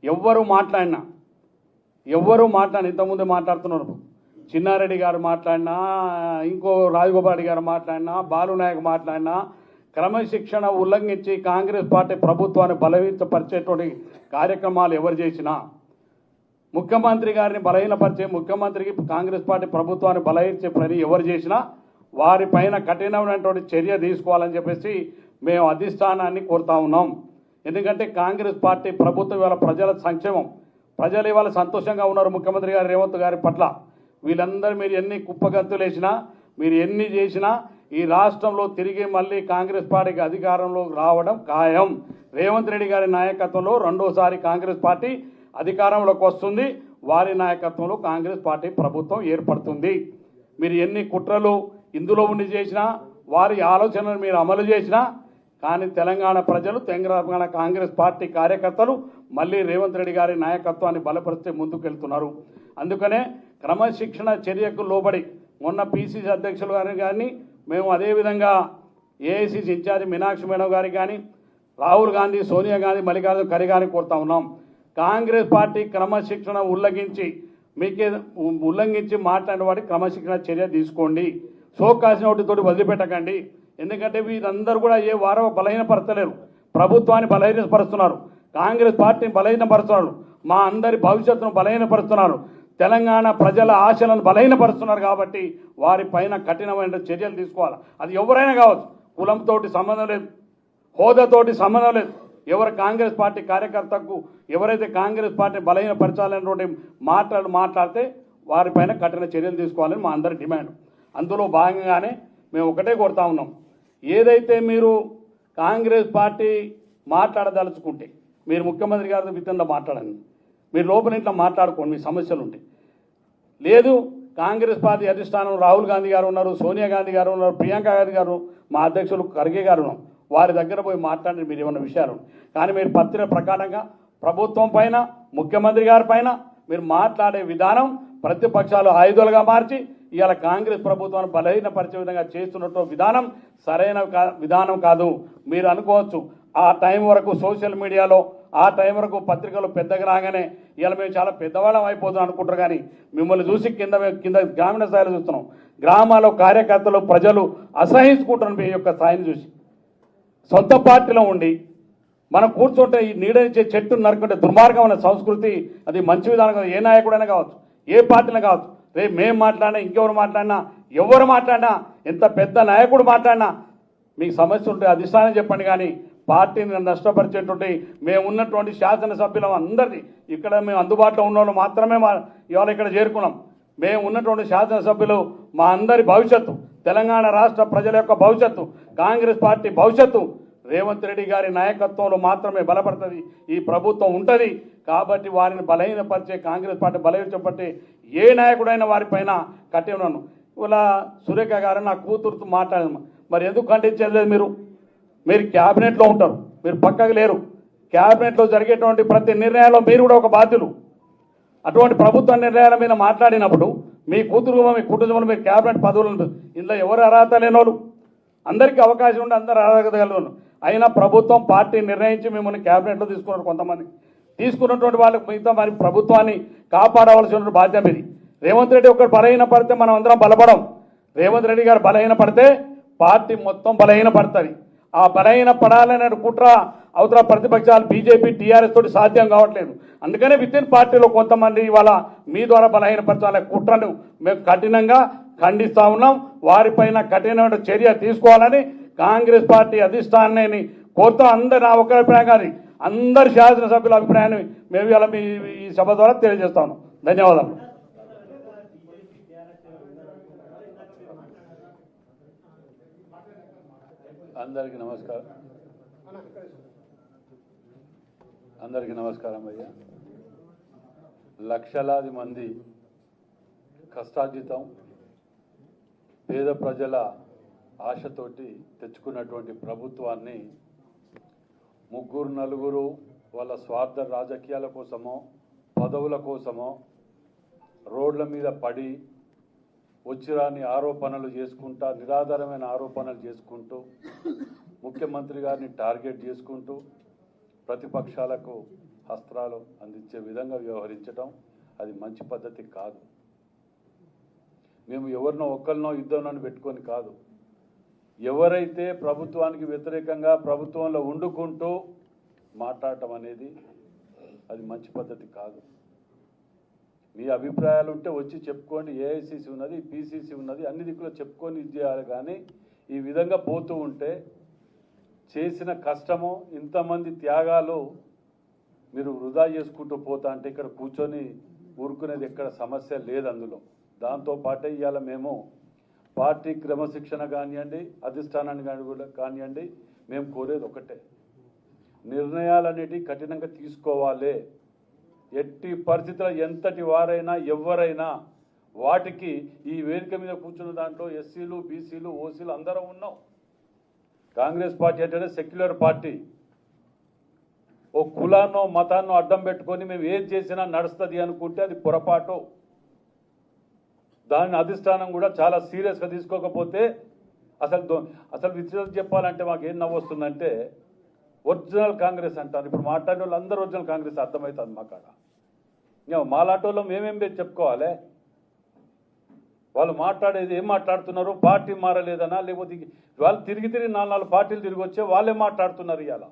ఎవ్వరు మాట్లాడినా ఇంతకుముందే మాట్లాడుతున్నారు, చిన్నారెడ్డి గారు మాట్లాడినా, ఇంకో రాజగోపాల్ గారు మాట్లాడినా, బాలునాయక్ మాట్లాడినా, క్రమశిక్షణ ఉల్లంఘించి కాంగ్రెస్ పార్టీ ప్రభుత్వాన్ని బలహీనపరిచేటువంటి కార్యక్రమాలు ఎవరు చేసినా, ముఖ్యమంత్రి గారిని బలహీనపరిచే, ముఖ్యమంత్రికి కాంగ్రెస్ పార్టీ ప్రభుత్వాన్ని బలహీనపరిచే పని ఎవరు చేసినా వారిపైన కఠినమైనటువంటి చర్య తీసుకోవాలని చెప్పేసి మేము అధిష్టానాన్ని కోరుతా ఉన్నాం. ఎందుకంటే కాంగ్రెస్ పార్టీ ప్రభుత్వం ఇవాళ ప్రజల సంక్షేమం, ప్రజలు ఇవాళ సంతోషంగా ఉన్నారు ముఖ్యమంత్రి గారు రేవంత్ గారి పట్ల. వీళ్ళందరూ మీరు ఎన్ని కుప్పగంతులు వేసినా, మీరు ఎన్ని చేసినా ఈ రాష్ట్రంలో తిరిగి మళ్ళీ కాంగ్రెస్ పార్టీకి అధికారంలో రావడం ఖాయం. రేవంత్ రెడ్డి గారి నాయకత్వంలో రెండోసారి కాంగ్రెస్ పార్టీ అధికారంలోకి వస్తుంది. వారి నాయకత్వంలో కాంగ్రెస్ పార్టీ ప్రభుత్వం ఏర్పడుతుంది. మీరు ఎన్ని కుట్రలు ఇందులో ఉండి చేసినా, వారి ఆలోచనలు మీరు అమలు చేసినా, కానీ తెలంగాణ ప్రజలు, తెలంగాణ కాంగ్రెస్ పార్టీ కార్యకర్తలు మళ్ళీ రేవంత్ రెడ్డి గారి నాయకత్వాన్ని బలపరిస్తే ముందుకెళ్తున్నారు. అందుకనే క్రమశిక్షణ చర్యకు లోబడి మొన్న పిసిసి అధ్యక్షులు గారిని కానీ, మేము అదేవిధంగా ఏఐసిసి ఇన్ఛార్జి మీనాక్షి మేడం గారికి కానీ, రాహుల్ గాంధీ, సోనియా గాంధీ, మల్లికార్జున ఖర్గే గారిని కోరుతా ఉన్నాం. కాంగ్రెస్ పార్టీ క్రమశిక్షణ ఉల్లంఘించి మాట్లాడిన వాడికి క్రమశిక్షణ చర్య తీసుకోండి. సోకాసిన ఒకటితోటి వదిలిపెట్టకండి. ఎందుకంటే వీరందరూ కూడా ఏ వారో బలహీనపరచలేరు, ప్రభుత్వాన్ని బలహీనపరుస్తున్నారు, కాంగ్రెస్ పార్టీని బలహీనపరుస్తున్నారు, మా అందరి భవిష్యత్తును బలహీనపరుస్తున్నారు, తెలంగాణ ప్రజల ఆశలను బలహీనపరుస్తున్నారు. కాబట్టి వారిపైన కఠినమైన చర్యలు తీసుకోవాలి. అది ఎవరైనా కావచ్చు, కులంతో సంబంధం లేదు, హోదాతోటి సంబంధం లేదు. ఎవరు కాంగ్రెస్ పార్టీ కార్యకర్తకు ఎవరైతే కాంగ్రెస్ పార్టీని బలహీనపరచాలనేటువంటి మాట్లాడితే వారిపైన కఠిన చర్యలు తీసుకోవాలని మా అందరి డిమాండ్. అందులో భాగంగానే మేము ఒకటే కోరుతా ఉన్నాం, ఏదైతే మీరు కాంగ్రెస్ పార్టీ మాట్లాడదలుచుకుంటే మీరు ముఖ్యమంత్రి గారితో విధంగా మాట్లాడండి, మీరు లోపల ఇంట్లో మాట్లాడుకోండి, మీ సమస్యలు ఉంటాయి. లేదు కాంగ్రెస్ పార్టీ అధిష్టానం రాహుల్ గాంధీ గారు ఉన్నారు, సోనియా గాంధీ గారు ఉన్నారు, ప్రియాంక గాంధీ గారు, మా అధ్యక్షులు ఖర్గే గారు ఉన్నారు, వారి దగ్గర పోయి మాట్లాడి మీరు ఏమన్నా విషయాలు. కానీ మీరు పత్రిక ప్రకారంగా ప్రభుత్వం పైన, ముఖ్యమంత్రి గారి పైన మీరు మాట్లాడే విధానం ప్రతిపక్షాలు ఆయుధాలుగా మార్చి ఇవాళ కాంగ్రెస్ ప్రభుత్వాన్ని బలహీనపరిచే విధంగా చేస్తున్నట్టు విధానం సరైన విధానం కాదు. మీరు అనుకోవచ్చు ఆ టైం వరకు సోషల్ మీడియాలో, ఆ టైం వరకు పత్రికలు పెద్దగా రాగానే ఇవాళ మేము చాలా పెద్దవాళ్ళం అయిపోతున్నాం అనుకుంటారు. కానీ మిమ్మల్ని చూసి కింద గ్రామీణ స్థాయిలో చూస్తున్నాం. గ్రామాల్లో కార్యకర్తలు, ప్రజలు అసహించుకుంటున్నారు మీ యొక్క స్థాయిని చూసి. సొంత పార్టీలో ఉండి మనం కూర్చుంటే ఈ నీడనిచ్చే చెట్టు నరుకుంటే దుర్మార్గమైన సంస్కృతి, అది మంచి విధానం కాదు. ఏ నాయకుడైనా కావచ్చు, ఏ పార్టీలో కావచ్చు. రేపు మేము మాట్లాడినా, ఇంకెవరు మాట్లాడినా, ఎవరు మాట్లాడినా, ఎంత పెద్ద నాయకుడు మాట్లాడినా మీకు సమస్య ఉంటే అధిష్టానం చెప్పండి. కానీ పార్టీని నష్టపరిచేటువంటి మేము ఉన్నటువంటి శాసనసభ్యులం అందరినీ ఇక్కడ మేము అందుబాటులో ఉన్న వాళ్ళు మాత్రమే ఇవాళ ఇక్కడ చేరుకున్నాం. మేము ఉన్నటువంటి శాసనసభ్యులు మా అందరి భవిష్యత్తు, తెలంగాణ రాష్ట్ర ప్రజల యొక్క భవిష్యత్తు, కాంగ్రెస్ పార్టీ భవిష్యత్తు రేవంత్ రెడ్డి గారి నాయకత్వంలో మాత్రమే బలపడుతుంది, ఈ ప్రభుత్వం ఉంటుంది. కాబట్టి వారిని బలహీనపరిచే, కాంగ్రెస్ పార్టీ బలహీనపరిచే ఏ నాయకుడైనా వారిపైన కట్టి ఉన్నాను. ఇలా సురేఖ గారు నా కూతురుతో మాట్లాడాను. మరి ఎందుకు ఖండించలేదు? మీరు క్యాబినెట్లో ఉంటారు, మీరు పక్కకు లేరు. క్యాబినెట్లో జరిగేటువంటి ప్రతి నిర్ణయాల్లో మీరు కూడా ఒక బాధ్యులు. అటువంటి ప్రభుత్వ నిర్ణయాల మీద మాట్లాడినప్పుడు మీ కూతురు, మీ కుటుంబంలో మీరు క్యాబినెట్ పదవులు, ఇందులో ఎవరు అర్హత లేనోళ్ళు, అందరికీ అవకాశం ఉండి అందరూ అర్హత కలిగిన అయినా ప్రభుత్వం పార్టీ నిర్ణయించి మిమ్మల్ని క్యాబినెట్లో తీసుకున్నారు. కొంతమంది తీసుకున్నటువంటి వాళ్ళకి మిగతా మరి ప్రభుత్వాన్ని కాపాడవలసిన బాధ్యత ఇది. రేవంత్ రెడ్డి ఒకరు బలహీన పడితే మనం అందరం బలపడం. రేవంత్ రెడ్డి గారు బలహీన పడితే పార్టీ మొత్తం బలహీన పడుతుంది. ఆ బలహీన పడాలనే కుట్ర అవతల ప్రతిపక్షాలు బీజేపీ, టీఆర్ఎస్ తోటి సాధ్యం కావట్లేదు. అందుకనే వితిన్ పార్టీలో కొంతమంది ఇవాళ మీ ద్వారా బలహీనపరచాలనే కుట్రను మేము కఠినంగా ఖండిస్తా ఉన్నాం. వారిపైన కఠినమైన చర్య తీసుకోవాలని కాంగ్రెస్ పార్టీ అధిష్టానాన్ని కోరుతూ అందరి నా ఒక అభిప్రాయం కాదు, అందరి శాసనసభ్యుల అభిప్రాయాన్ని మేము ఇలా ఈ సభ ద్వారా తెలియజేస్తా ఉన్నాం. ధన్యవాదాలు. అందరికీ నమస్కారం. అందరికీ నమస్కారం అయ్యా. లక్షలాది మంది కష్టార్జితం, పేద ప్రజల ఆశతోటి తెచ్చుకున్నటువంటి ప్రభుత్వాన్ని ముగ్గురు నలుగురు వాళ్ళ స్వార్థ రాజకీయాల కోసమో, పదవుల కోసమో రోడ్ల మీద పడి వచ్చిరాని ఆరోపణలు చేసుకుంటా, నిరాధారమైన ఆరోపణలు చేసుకుంటూ, ముఖ్యమంత్రి గారిని టార్గెట్ చేసుకుంటూ ప్రతిపక్షాలకు అస్త్రాలు అందించే విధంగా వ్యవహరించడం అది మంచి పద్ధతి కాదు. మేము ఎవరినో ఒక్కరినో ఇద్దరినో పెట్టుకొని కాదు, ఎవరైతే ప్రభుత్వానికి వ్యతిరేకంగా ప్రభుత్వంలో వండుకుంటూ మాట్లాడటం అనేది అది మంచి పద్ధతి కాదు. మీ అభిప్రాయాలు ఉంటే వచ్చి చెప్పుకోండి. ఏఐసిసి ఉన్నది, పిసిసి ఉన్నది, అన్ని దిక్కులో చెప్పుకొని ఇది చేయాలి. కానీ ఈ విధంగా పోతూ ఉంటే చేసిన కష్టము, ఇంతమంది త్యాగాలు మీరు వృధా చేసుకుంటూ పోతా అంటే ఇక్కడ కూర్చొని ఊరుకునేది ఎక్కడ సమస్య లేదు అందులో. దాంతోపాటే ఇవాళ మేము పార్టీ క్రమశిక్షణ కానివ్వండి, అధిష్టానాన్ని కానివ్వండి, మేము కోరేది ఒకటే, నిర్ణయాలన్నిటి కఠినంగా తీసుకోవాలి. ఎట్టి పరిస్థితుల్లో ఎంతటి వారైనా ఎవరైనా వాటికి ఈ వేదిక మీద కూర్చున్న దాంట్లో ఎస్సీలు, బీసీలు, ఓసీలు అందరం ఉన్నాం. కాంగ్రెస్ పార్టీ అంటే సెక్యులర్ పార్టీ. ఓ కులాన్నో మతాన్నో అడ్డం పెట్టుకొని మేము ఏది చేసినా నడుస్తుంది అనుకుంటే అది పొరపాటు. దాని అధిష్టానం కూడా చాలా సీరియస్గా తీసుకోకపోతే అసలు విషయం చెప్పాలంటే మాకు ఏం నవ్వు వస్తుందంటే ఒరిజినల్ కాంగ్రెస్ అంటారు. ఇప్పుడు మాట్లాడే వాళ్ళు అందరూ ఒరిజినల్ కాంగ్రెస్ అర్థమవుతుంది మా కాడ. మాలాటోళ్ళు మేమేం చెప్పుకోవాలి? వాళ్ళు మాట్లాడేది ఏం మాట్లాడుతున్నారు? పార్టీ మారలేదనా, లేకపోతే వాళ్ళు తిరిగి 4 పార్టీలు తిరిగి వచ్చే వాళ్ళే మాట్లాడుతున్నారు. ఇవాళ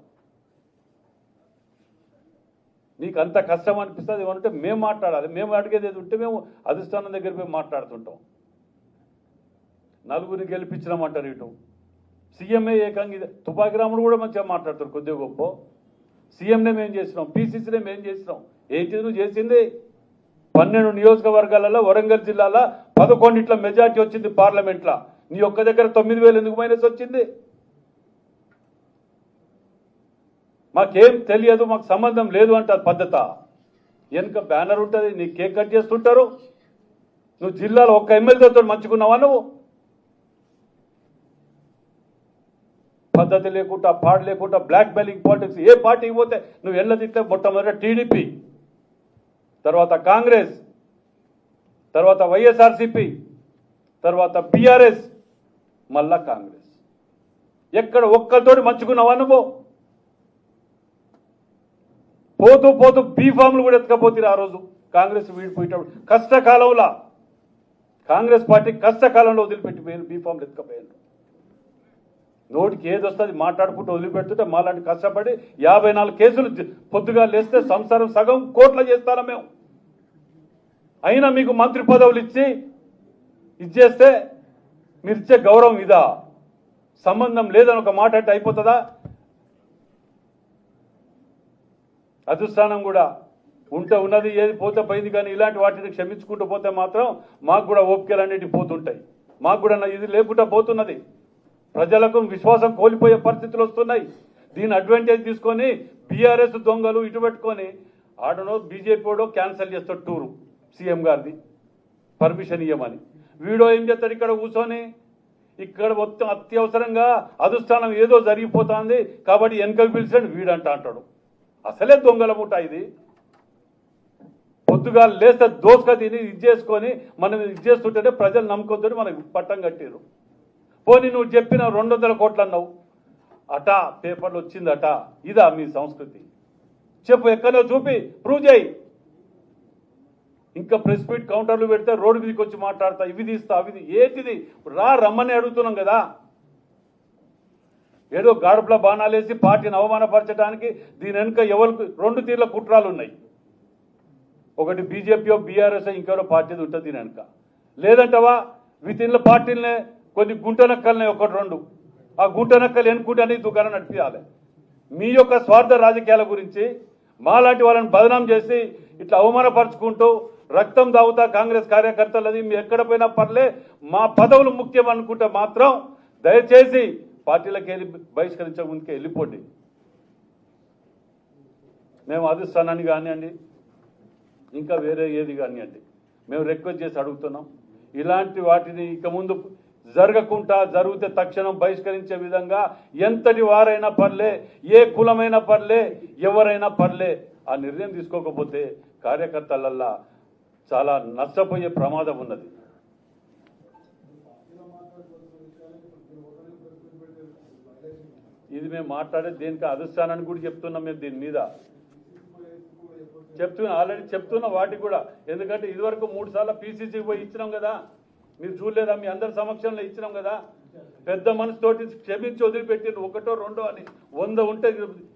నీకు అంత కష్టం అనిపిస్తుంది ఏమంటే మేము మాట్లాడాలి. మేము అడిగేది ఉంటే మేము అధిష్టానం దగ్గర పోయి మాట్లాడుతుంటాం. నలుగురిని గెలిపించినామంటారు. ఇటు సీఎంఏ ఏకంగా తుపాకి రాముడు కూడా మంచిగా మాట్లాడతారు కొద్దిగా గొప్ప. సీఎంనే మేము చేసినాం, పీసీసీనే మేము చేసినాం. ఏంటి నువ్వు చేసింది? 12 నియోజకవర్గాలలో వరంగల్ జిల్లాలో 11 మెజార్టీ వచ్చింది పార్లమెంట్లో. నీ ఒక్క దగ్గర 9,000 ఎందుకు మైనస్ వచ్చింది? మాకేం తెలియదు, మాకు సంబంధం లేదు అంటారు పద్ధత. వెనుక బ్యానర్ ఉంటుంది, నీ కేక్ కట్ చేస్తుంటారు. నువ్వు జిల్లాలో ఒక్క ఎమ్మెల్యేతో మంచుకున్నావా? నువ్వు పద్ధతి లేకుండా, పాడు లేకుండా, బ్లాక్ మెయిలింగ్ పాలిటిక్స్. ఏ పార్టీకి పోతే నువ్వు ఎల్లదిట్లే మొట్టమొదటి టీడీపీ, తర్వాత కాంగ్రెస్, తర్వాత వైఎస్ఆర్సీపీ, తర్వాత బీఆర్ఎస్, మళ్ళా కాంగ్రెస్. ఎక్కడ ఒక్కరితోటి మంచుకున్నావా నువ్వు? పోతూ పోతూ బీఫామ్లు కూడా ఎత్తుకపోతే ఆ రోజు కాంగ్రెస్ వీడిపోయేటప్పుడు కష్టకాలంలో, కాంగ్రెస్ పార్టీ కష్టకాలంలో వదిలిపెట్టి బీఫామ్లు ఎత్తుకపోయాను. నోటికి ఏది వస్తుంది మాట్లాడుకుంటూ వదిలిపెడుతుంటే మాలాంటి కష్టపడి 54 కేసులు పొద్దుగా లేస్తే సంసారం సగం కోట్ల చేస్తారా మేము. అయినా మీకు మంత్రి పదవులు ఇచ్చి ఇచ్చేస్తే మీరు ఇచ్చే గౌరవం ఇదా? సంబంధం లేదని ఒక మాట అంటే అయిపోతుందా? అధిష్టానం కూడా ఉంటే ఉన్నది, ఏది పోతే పోయింది. కానీ ఇలాంటి వాటిని క్షమించుకుంటూ పోతే మాత్రం మాకు కూడా ఓపికలు అనేటివి పోతుంటాయి. మాకు కూడా ఇది లేకుండా పోతున్నది. ప్రజలకు విశ్వాసం కోల్పోయే పరిస్థితులు వస్తున్నాయి. దీని అడ్వాంటేజ్ తీసుకొని బీఆర్ఎస్ దొంగలు ఇటు పెట్టుకొని ఆడనో బీజేపీ వాడో క్యాన్సిల్ చేస్తాడు టూరు సీఎం గారిది పర్మిషన్ ఇవ్వమని. వీడో ఏం చేస్తాడు ఇక్కడ కూర్చొని, ఇక్కడ మొత్తం అత్యవసరంగా అధిష్టానం ఏదో జరిగిపోతుంది కాబట్టి వెనకకు పిలిచాడు వీడంట అంటాడు. అసలే దొంగల ముఠ ఇది. పొద్దుగా లేస్తే దోసుక తిని ఇది చేసుకొని మనం ఇది చేస్తుంటేనే ప్రజలు నమ్ముకొద్దని మనకు పట్టం కట్టారు. పోనీ నువ్వు చెప్పిన 200 కోట్లు అన్నావు అటా, పేపర్లు వచ్చిందట. ఇదా మీ సంస్కృతి? చెప్పు, ఎక్కడో చూపి ప్రూవ్ చేయి. ఇంకా ప్రెస్ మీట్ కౌంటర్లు పెడితే రోడ్డు మీదకి వచ్చి మాట్లాడతా, ఇవి తీస్తా, అవి ఏంటిది? రమ్మని అడుగుతున్నాం కదా. ఏదో గాడుపుల బాణాలేసి పార్టీని అవమానపరచడానికి దీని వెనుక ఎవరికి 2 తీర్ల కుట్రాలు ఉన్నాయి. ఒకటి బీజేపీ, బీఆర్ఎస్, ఇంకెవరో పార్టీది ఉంటుంది దీని వెనుక. లేదంటవా వితిన్ల పార్టీలనే కొన్ని గుంటనక్కలనే 1-2 ఆ గుంటనక్కలు ఎన్నుకుంటే దుకాణం నడిపించాలి. మీ యొక్క స్వార్థ రాజకీయాల గురించి మాలాంటి వాళ్ళని బదనాం చేసి ఇట్లా అవమానపరుచుకుంటూ రక్తం దాగుతా కాంగ్రెస్ కార్యకర్తలది మీ ఎక్కడ పోయినా పర్లే, మా పదవులు ముఖ్యం అనుకుంటే మాత్రం దయచేసి పార్టీలకు వెళ్ళి బహిష్కరించే ముందుకే వెళ్ళిపోండి. మేము అధిష్టానాన్ని కానివ్వండి, ఇంకా వేరే ఏది కానివ్వండి, మేము రిక్వెస్ట్ చేసి అడుగుతున్నాం. ఇలాంటి వాటిని ఇక ముందు జరగకుండా, జరిగితే తక్షణం బహిష్కరించే విధంగా ఎంతటి వారైనా పర్లే, ఏ కులమైనా పర్లే, ఎవరైనా పర్లే ఆ నిర్ణయం తీసుకోకపోతే కార్యకర్తలల్లా చాలా నష్టపోయే ప్రమాదం ఉన్నది. ఇది మేము మాట్లాడే దేనికి అధిష్టానాన్ని కూడా చెప్తున్నాం. మేము దీని మీద చెప్తున్నా, ఆల్రెడీ చెప్తున్నా వాటికి కూడా. ఎందుకంటే ఇదివరకు 3 సార్లు పీసీసీకి పోయి ఇచ్చినాం కదా, మీరు చూడలేదా? మీ అందరి సమక్షంలో ఇచ్చినాం కదా. పెద్ద మనసుతోటి క్షమించి వదిలిపెట్టిండ్రు 1, 2 అని 100 ఉంటే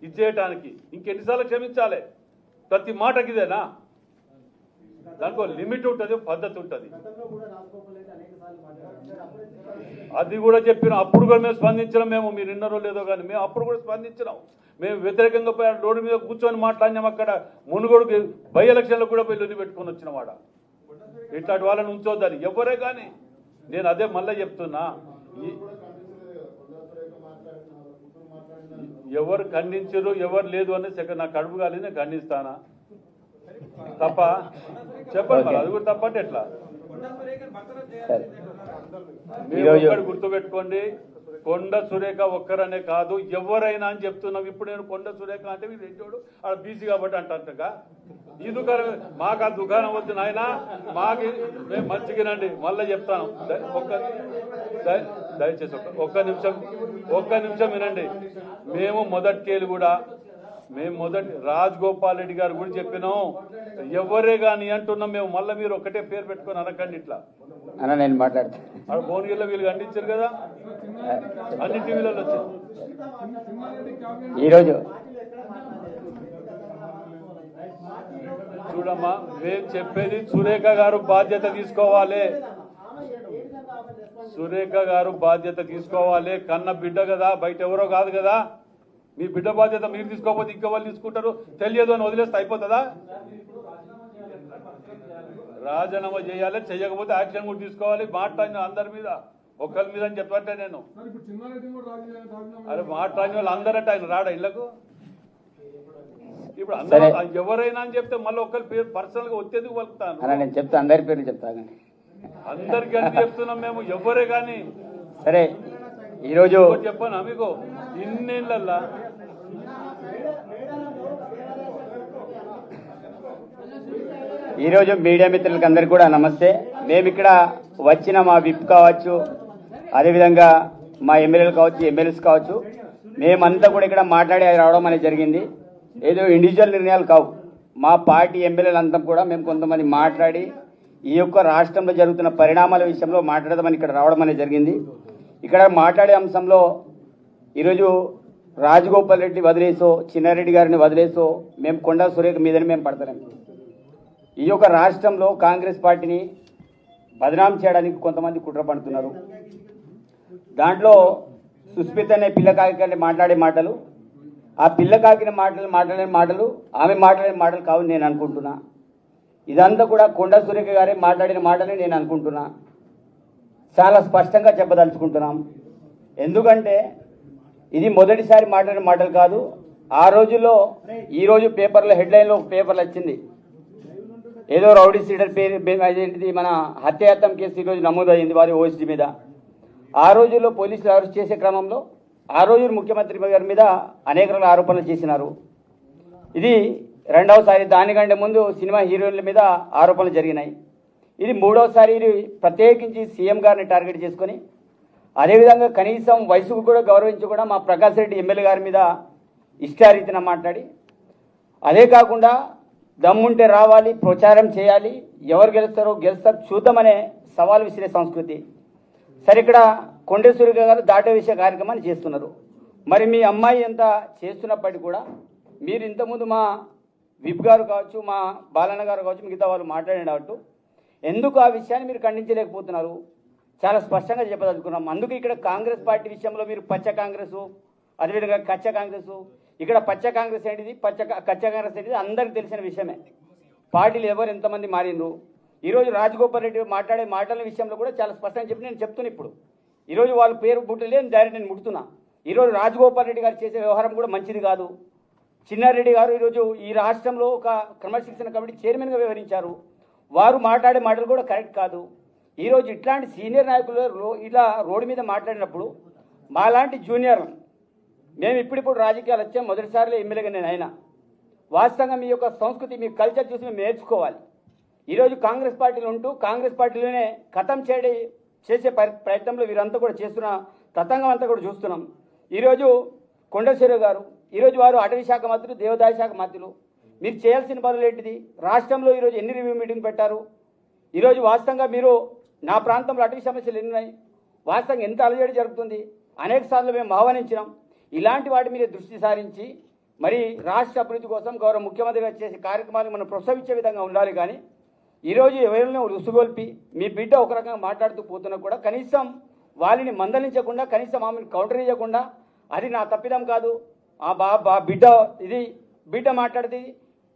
ఇచ్చేయటానికి ఇంకెన్నిసార్లు క్షమించాలి? ప్రతి మాటకి ఇదేనా? దానికో లిమిట్ ఉంటుంది, పద్ధతి ఉంటుంది. అది కూడా చెప్పినాం. అప్పుడు కూడా మేము స్పందించినాం. మీరు విన్నారో లేదో కానీ మేము అప్పుడు కూడా స్పందించినాం. మేము వ్యతిరేకంగా పోయి రోడ్డు మీద కూర్చొని మాట్లాడినాం. అక్కడ మునుగోడు బై ఎలక్షన్లో కూడా పోయి లొల్లి పెట్టుకొని వచ్చిన వాడ. ఇట్లాంటి వాళ్ళని ఉంచొద్దని ఎవరే కానీ. నేను అదే మళ్ళీ చెప్తున్నా, ఎవరు ఖండించరు ఎవరు లేదు అనేది నాకు కడుపు కాలేదు, నేను ఖండిస్తానా? తప్ప చెప్పండి మరి. అది కూడా తప్పంటే ఎట్లా? మీరు ఒక్కటి గుర్తుపెట్టుకోండి, కొండ సురేఖ ఒక్కరనే కాదు, ఎవరైనా అని చెప్తున్నాం. ఇప్పుడు నేను కొండ సురేఖ అంటే మీరు ఏంటోడు ఆడ బీసీ కాబట్టి అంటగా ఈ దుకాణం మాకు ఆ దుకాణం వద్దు నాయన, మాకు మేము మంచిగానండి. మళ్ళీ చెప్తాను, దయచేసి ఒక్క నిమిషం వినండి. మేము మొదటికేళ్ళు కూడా రాజగోపాల్ రెడ్డి గారు కూడా చెప్పినాం, ఎవరే కానీ అంటున్నాం మేము. మళ్ళీ మీరు ఒకటే పేరు పెట్టుకొని అనకండి ఇట్లా అన్న. నేను మాట్లాడతాను. భువనగిరిలో వీళ్ళు ఖండించారు కదా, అన్ని టీవీలలో వచ్చారు. ఈరోజు చూడమ్మా, మేము చెప్పేది సురేఖ గారు బాధ్యత తీసుకోవాలి. సురేఖ గారు బాధ్యత తీసుకోవాలి. కన్న బిడ్డ కదా, బయట ఎవరో కాదు కదా. మీ బిడ్డ బాధ్యత మీరు తీసుకోకపోతే ఇంకా వాళ్ళు తీసుకుంటారు. తెలియదు అని వదిలేస్తే అయిపోతుందా? రాజీనామా చేయాలి, చేయకపోతే యాక్షన్ కూడా తీసుకోవాలి. మాట్లాడిన అందరి మీద, ఒక్కరి మీద అని చెప్పంటే నేను అరే మాట్లాడిన వాళ్ళు అందరంటే ఆయన రాడా ఇళ్లకు? ఇప్పుడు సరే. అందరూ ఎవరైనా అని చెప్తే మళ్ళీ ఒకరి పేరు పర్సనల్ గా వచ్చేందుకు పలుకుతాను. అన్న నేను చెప్తా, అందరి పేర్లు చెప్తా కానీ. అందరికి అని చెప్తున్నాం మేము, ఎవరే కానీ సరే ఈరోజు చెప్పాను మీకు ఇన్నేళ్ళల్లా ఈరోజు మీడియా మిత్రులకి అందరికీ కూడా నమస్తే. మేము ఇక్కడ వచ్చిన మా విప్ కావచ్చు, అదేవిధంగా మా ఎమ్మెల్యేలు కావచ్చు, ఎమ్మెల్యేస్ కావచ్చు, మేమంతా కూడా ఇక్కడ మాట్లాడి రావడం అనేది జరిగింది. ఏదో ఇండివిజువల్ నిర్ణయాలు కావు. మా పార్టీ ఎమ్మెల్యేలంతా కూడా మేము కొంతమంది మాట్లాడి ఈ యొక్క రాష్ట్రంలో జరుగుతున్న పరిణామాల విషయంలో మాట్లాడదామని ఇక్కడ రావడం అనేది జరిగింది. ఇక్కడ మాట్లాడే అంశంలో ఈరోజు రాజగోపాల్ రెడ్డి వదిలేసో, చిన్నారెడ్డి గారిని వదిలేసో మేము కొండా సురేఖ మీదని మేము పడతాం. ఈ యొక్క రాష్ట్రంలో కాంగ్రెస్ పార్టీని బదనాం చేయడానికి కొంతమంది కుట్ర పడుతున్నారు. దాంట్లో సుస్మిత అనే పిల్లకాకి మాట్లాడే మాటలు, ఆ పిల్లకాకిన మాట్లాడే మాటలు ఆమె మాట్లాడే మాటలు కావు నేను అనుకుంటున్నా. ఇదంతా కూడా కొండా సురేఖ గారే మాట్లాడిన మాటలే నేను అనుకుంటున్నా. చాలా స్పష్టంగా చెప్పదలుచుకుంటున్నాం. ఎందుకంటే ఇది మొదటిసారి మాట్లాడిన మాటలు కాదు. ఆ రోజుల్లో ఈరోజు పేపర్లో హెడ్లైన్లో పేపర్లు వచ్చింది, ఏదో రౌడీ సీడర్ పేరు అదేంటిది మన హత్యాయత్నం కేసు ఈరోజు నమోదైంది వారి ఓఎస్డీ మీద. ఆ రోజుల్లో పోలీసులు అరెస్ట్ చేసే క్రమంలో ఆ రోజు ముఖ్యమంత్రి గారి మీద అనేక రకాల ఆరోపణలు చేసినారు. ఇది రెండవసారి. దానికంటే ముందు సినిమా హీరోయిన్ల మీద ఆరోపణలు జరిగినాయి. ఇది మూడవసారి. ఇది ప్రత్యేకించి సీఎం గారిని టార్గెట్ చేసుకొని, అదేవిధంగా కనీసం వయసుకు కూడా గౌరవించి కూడా మా ప్రకాష్ రెడ్డి ఎమ్మెల్యే గారి మీద ఇష్టారీతిన మాట్లాడి, అదే కాకుండా దమ్ముంటే రావాలి, ప్రచారం చేయాలి, ఎవరు గెలుస్తారో గెలుస్తారు చూద్దామనే సవాల్ విసిరే సంస్కృతి. సరే, ఇక్కడ కొండేశ్వరి గారు దాటే విషయ కార్యక్రమాన్ని చేస్తున్నారు. మరి మీ అమ్మాయి ఎంత చేస్తున్నప్పటికీ కూడా మీరు ఇంతకుముందు మా విప్ గారు కావచ్చు, మా బాలన్న గారు కావచ్చు, మిగతా వాళ్ళు మాట్లాడేటట్టు ఎందుకు ఆ విషయాన్ని మీరు ఖండించలేకపోతున్నారు? చాలా స్పష్టంగా చెప్పదలుచుకున్నాం. అందుకు ఇక్కడ కాంగ్రెస్ పార్టీ విషయంలో మీరు పచ్చ కాంగ్రెస్, అదేవిధంగా కచ్చ కాంగ్రెస్, ఇక్కడ పచ్చ కాంగ్రెస్ ఏంటిది, కచ్చ కాంగ్రెస్ ఏంటిది అందరికీ తెలిసిన విషయమే. పార్టీలు ఎవరు ఎంతమంది మారిండ్రు. ఈరోజు రాజగోపాల్ రెడ్డి మాట్లాడే మాటల విషయంలో కూడా చాలా స్పష్టంగా చెప్పి నేను చెప్తున్నా. ఇప్పుడు ఈరోజు వాళ్ళ పేరు బుట్టలేదు, డైరెక్ట్ నేను ముడుతున్నా. ఈరోజు రాజగోపాల్ రెడ్డి గారు చేసే వ్యవహారం కూడా మంచిది కాదు. చిన్నారెడ్డి గారు ఈరోజు ఈ రాష్ట్రంలో ఒక క్రమశిక్షణ కమిటీ చైర్మన్గా వ్యవహరించారు. వారు మాట్లాడే మాటలు కూడా కరెక్ట్ కాదు. ఈరోజు ఇట్లాంటి సీనియర్ నాయకులు ఇలా రోడ్డు మీద మాట్లాడినప్పుడు మాలాంటి జూనియర్, మేము ఇప్పుడిప్పుడు రాజకీయాలు వచ్చాం, మొదటిసారిలో ఎమ్మెల్యేగా నేను అయినా. వాస్తవంగా మీ యొక్క సంస్కృతి, మీ కల్చర్ చూసి మేము నేర్చుకోవాలి. ఈరోజు కాంగ్రెస్ పార్టీలో ఉంటూ కాంగ్రెస్ పార్టీలోనే ఖతం చేసే ప్రయత్నంలో వీరంతా కూడా చేస్తున్న తతంగం అంతా కూడా చూస్తున్నాం. ఈరోజు కొండేశ్వర గారు, ఈరోజు వారు అటవీ శాఖ మంత్రులు, దేవాదాయ శాఖ మంత్రులు. మీరు చేయాల్సిన పనులు ఏంటిది? రాష్ట్రంలో ఈరోజు ఎన్ని రివ్యూ మీటింగ్ పెట్టారు? ఈరోజు వాస్తవంగా మీరు నా ప్రాంతంలో అటవీ సమస్యలు ఎన్ని ఉన్నాయి, వాస్తవంగా ఎంత అలజడి జరుగుతుంది, అనేక సార్లు మేము ఆహ్వానించినాం. ఇలాంటి వాటి మీద దృష్టి సారించి మరి రాష్ట్ర అభివృద్ధి కోసం గౌరవ ముఖ్యమంత్రి గారు చేసే కార్యక్రమాలు మనం ప్రోత్సహించే విధంగా ఉండాలి. కానీ ఈరోజు ఎవరినో రుసుగొల్పి మీ బిడ్డ ఒక రకంగా మాట్లాడుతూ పోతున్నా కూడా కనీసం వాళ్ళని మందలించకుండా, కనీసం ఆమెను కౌంటర్ ఇవ్వకుండా, అది నా తప్పిదం కాదు, ఆ బిడ్డ ఇది బిడ్డ మాట్లాడితే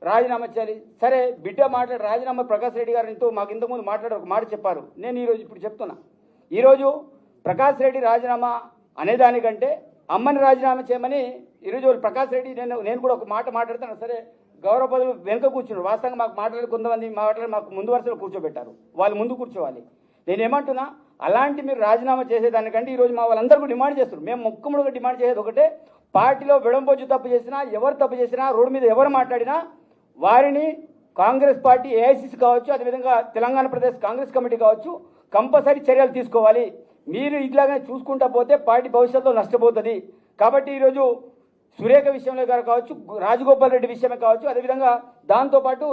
రాజీనామా చేయాలి. సరే, బిడ్డ మాట్లాడి రాజీనామా ప్రకాష్ రెడ్డి గారు మాకు ఇంతకుముందు మాట్లాడే ఒక మాట చెప్పారు. నేను ఈరోజు ఇప్పుడు చెప్తున్నా. ఈరోజు ప్రకాష్ రెడ్డి రాజీనామా అనేదానికంటే అమ్మని రాజీనామా చేయమని ఈరోజు ప్రకాష్ రెడ్డి నేను కూడా ఒక మాట మాట్లాడుతాను. సరే, గౌరవ పదవులు వెనుక కూర్చున్నారు. వాస్తవంగా మాకు మాట్లాడే కొంతమంది మాకు ముందు వరుసలో కూర్చోబెట్టారు. వాళ్ళు ముందు కూర్చోవాలి. నేనేమంటున్నా, అలాంటి మీరు రాజీనామా చేసేదానికంటే ఈరోజు మా వాళ్ళందరూ డిమాండ్ చేస్తారు. మేము ముక్కుముడుగా డిమాండ్ చేసేది ఒకటే, పార్టీలో విడంబోజు తప్పు చేసినా, ఎవరు తప్పు చేసినా, రోడ్డు మీద ఎవరు మాట్లాడినా వారిని కాంగ్రెస్ పార్టీ ఏఐసిసి కావచ్చు, అదేవిధంగా తెలంగాణ ప్రదేశ్ కాంగ్రెస్ కమిటీ కావచ్చు, కంపల్సరీ చర్యలు తీసుకోవాలి. మీరు ఇట్లానే చూసుకుంటా పోతే పార్టీ భవిష్యత్తులో నష్టపోతుంది. కాబట్టి ఈరోజు సురేఖ విషయంలో గారు కావచ్చు, రాజగోపాల్ రెడ్డి విషయమే కావచ్చు, అదేవిధంగా దాంతోపాటు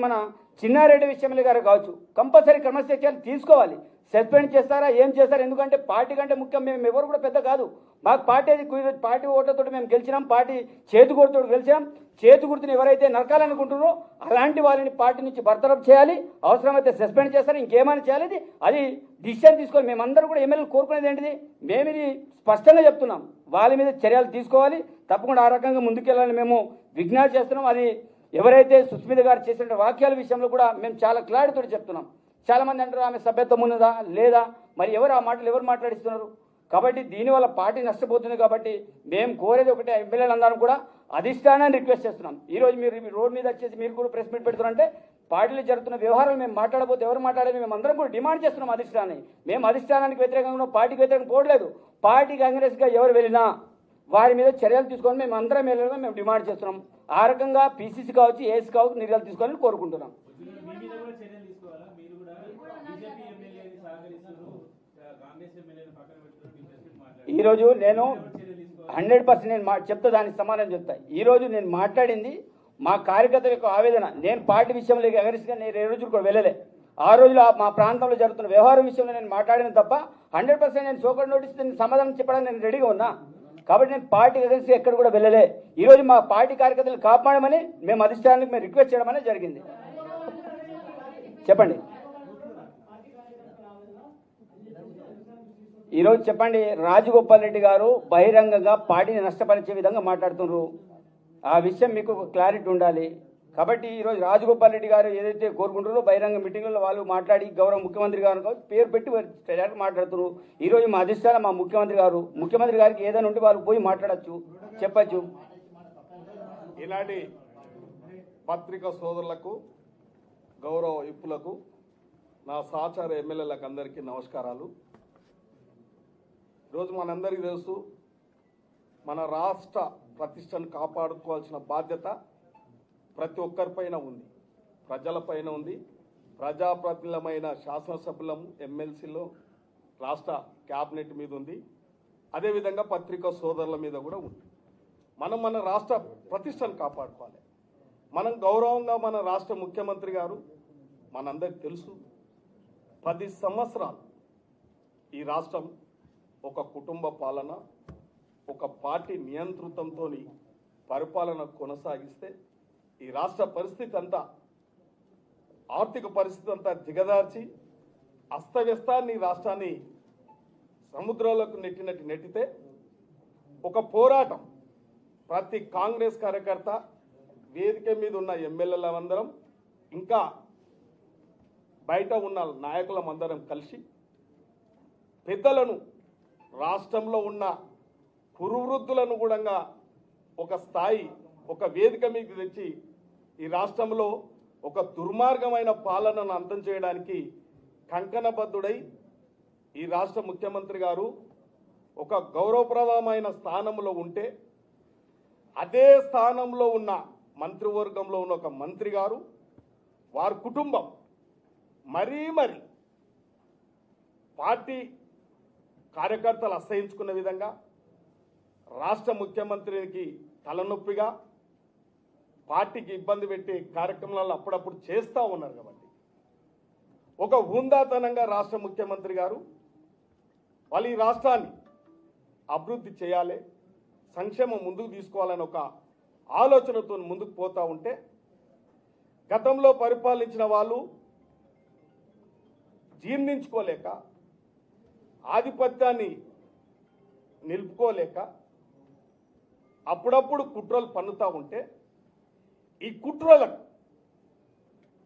మన చిన్నారెడ్డి విషయంలో గారు కావచ్చు, కంపల్సరీ క్రమశిక్షణలు తీసుకోవాలి. సస్పెండ్ చేస్తారా, ఏం చేస్తారా? ఎందుకంటే పార్టీ కంటే ముఖ్యం మేము ఎవరు కూడా పెద్ద కాదు. మాకు పార్టీ ఓట్లతో మేము గెలిచినాం, పార్టీ చేతుగుర్తుతో గెలిచాం. చేతుగుర్తుని ఎవరైతే నరకాలనుకుంటున్నారో అలాంటి వాళ్ళని పార్టీ నుంచి బర్తరఫ్ చేయాలి. అవసరమైతే సస్పెండ్ చేస్తారు, ఇంకేమైనా చేయాలి. అది డిసిషన్ తీసుకొని మేమందరూ కూడా ఎమ్మెల్యేలు కోరుకునేది ఏంటిది? మేము ఇది స్పష్టంగా చెప్తున్నాం, వాళ్ళ మీద చర్యలు తీసుకోవాలి. తప్పకుండా ఆ రకంగా ముందుకెళ్ళాలని మేము విజ్ఞప్తి చేస్తున్నాం. అది ఎవరైతే సుస్మిత గారు చేసిన వాక్యాల విషయంలో కూడా మేము చాలా క్లారిటీతో చెప్తున్నాం. చాలామంది అంటారు ఆమె సభ్యత్వం ఉన్నదా లేదా, మరి ఎవరు ఆ మాటలు ఎవరు మాట్లాడిస్తున్నారు? కాబట్టి దీనివల్ల పార్టీ నష్టపోతుంది. కాబట్టి మేము కోరేది ఒకటే, ఎమ్మెల్యేలందరం కూడా అధిష్టానాన్ని రిక్వెస్ట్ చేస్తున్నాం. ఈరోజు మీరు రోడ్ మీద వచ్చేసి మీరు కూడా ప్రెస్ మీట్ పెడుతున్నారంటే పార్టీలో జరుగుతున్న వ్యవహారాలు మేము మాట్లాడబోతే ఎవరు మాట్లాడాలి మేము అందరం కూడా డిమాండ్ చేస్తున్నాం అధిష్టానాన్ని. మేము అధిష్టానానికి వ్యతిరేకంగా పార్టీకి వ్యతిరేకంగా పోవట్లేదు. పార్టీ కాంగ్రెస్గా ఎవరు వెళ్ళినా వారి మీద చర్యలు తీసుకొని మేము అందరం వెళ్ళగా మేము డిమాండ్ చేస్తున్నాం. ఆ రకంగా పీసీసీ కావచ్చు ఏఎస్ కావచ్చు నిర్ణయాలు తీసుకోవాలని కోరుకుంటున్నాం. ఈరోజు నేను 100% నేను చెప్తా, దానికి సమాధానం చెప్తా. ఈరోజు నేను మాట్లాడింది మా కార్యకర్తల యొక్క ఆవేదన. నేను పార్టీ విషయంలో అగరిస్ట్గా నేను ఏ రోజులు కూడా వెళ్ళలే. ఆ రోజులో మా ప్రాంతంలో జరుగుతున్న వ్యవహారం విషయంలో నేను మాట్లాడిన తప్ప 100% నేను సోకర్ నోటీస్ సమాధానం చెప్పడానికి నేను రెడీగా ఉన్నా. కాబట్టి నేను పార్టీ అగరిస్ట్గా ఎక్కడ కూడా వెళ్ళలే. ఈరోజు మా పార్టీ కార్యకర్తలు కాపాడమని మేము అధిష్టానానికి మేము రిక్వెస్ట్ చేయడం అనేది జరిగింది. చెప్పండి ఈరోజు చెప్పండి. రాజగోపాల్ రెడ్డి గారు బహిరంగంగా పార్టీని నష్టపరిచే విధంగా మాట్లాడుతున్నారు. ఆ విషయం మీకు క్లారిటీ ఉండాలి. కాబట్టి ఈరోజు రాజగోపాల్ రెడ్డి గారు ఏదైతే కోరుకుంటారో బహిరంగ మీటింగ్లో వాళ్ళు మాట్లాడి గౌరవ ముఖ్యమంత్రి గారు పేరు పెట్టి మాట్లాడుతున్నారు. ఈరోజు మా అధిష్టానం మా ముఖ్యమంత్రి గారికి ఏదైనా ఉంటే వాళ్ళు పోయి మాట్లాడచ్చు, చెప్పచ్చు. ఈనాటి పత్రికా సోదరులకు, గౌరవ విప్పులకు, నా సహచార ఎమ్మెల్యేలకు అందరికీ నమస్కారాలు. ఈరోజు మనందరికీ తెలుసు, మన రాష్ట్ర ప్రతిష్టను కాపాడుకోవాల్సిన బాధ్యత ప్రతి ఒక్కరిపైన ఉంది, ప్రజలపైన ఉంది. ప్రజాప్రతినిధులమైన శాసనసభ్యులము, ఎమ్మెల్సీలో, రాష్ట్ర క్యాబినెట్ మీద ఉంది. అదేవిధంగా పత్రికా సోదరుల మీద కూడా ఉంది. మనం మన రాష్ట్ర ప్రతిష్టను కాపాడుకోవాలి. మనం గౌరవంగా మన రాష్ట్ర ముఖ్యమంత్రి గారు మనందరికీ తెలుసు, 10 సంవత్సరాలు ఈ రాష్ట్రం ఒక కుటుంబ పాలన, ఒక పార్టీ నియంతృత్వంతో పరిపాలన కొనసాగిస్తే ఈ రాష్ట్ర పరిస్థితి అంతా, ఆర్థిక పరిస్థితి అంతా దిగదార్చి అస్తవ్యస్తాన్ని రాష్ట్రాన్ని సముద్రంలోకి నెట్టితే ఒక పోరాటం ప్రతి కాంగ్రెస్ కార్యకర్త, వేదిక మీద ఉన్న ఎమ్మెల్యేలందరం, ఇంకా బయట ఉన్న నాయకులమందరం కలిసి పెద్దలను, రాష్ట్రంలో ఉన్న కురువృద్ధులను కూడా ఒక స్థాయి, ఒక వేదిక మీద తెచ్చి ఈ రాష్ట్రంలో ఒక దుర్మార్గమైన పాలనను అంతం చేయడానికి కంకణబద్ధుడై ఈ రాష్ట్ర ముఖ్యమంత్రి గారు ఒక గౌరవప్రదమైన స్థానంలో ఉంటే, అదే స్థానంలో ఉన్న మంత్రివర్గంలో ఉన్న ఒక మంత్రి గారు, వారి కుటుంబం మరీ పార్టీ కార్యకర్తలు అసహించుకున్న విధంగా రాష్ట్ర ముఖ్యమంత్రికి తలనొప్పిగా పార్టీకి ఇబ్బంది పెట్టే కార్యక్రమాలు అప్పుడప్పుడు చేస్తూ ఉన్నారు. కాబట్టి ఒక హుందాతనంగా రాష్ట్ర ముఖ్యమంత్రి గారు వాళ్ళు ఈ రాష్ట్రాన్ని అభివృద్ధి చేయాలి, సంక్షేమం ముందుకు తీసుకోవాలని ఒక ఆలోచనతో ముందుకు పోతూ ఉంటే, గతంలో పరిపాలించిన వాళ్ళు జీర్ణించుకోలేక, ఆధిపత్యాన్ని నిలుపుకోలేక అప్పుడప్పుడు కుట్రలు పన్నుతూ ఉంటే, ఈ కుట్రలకు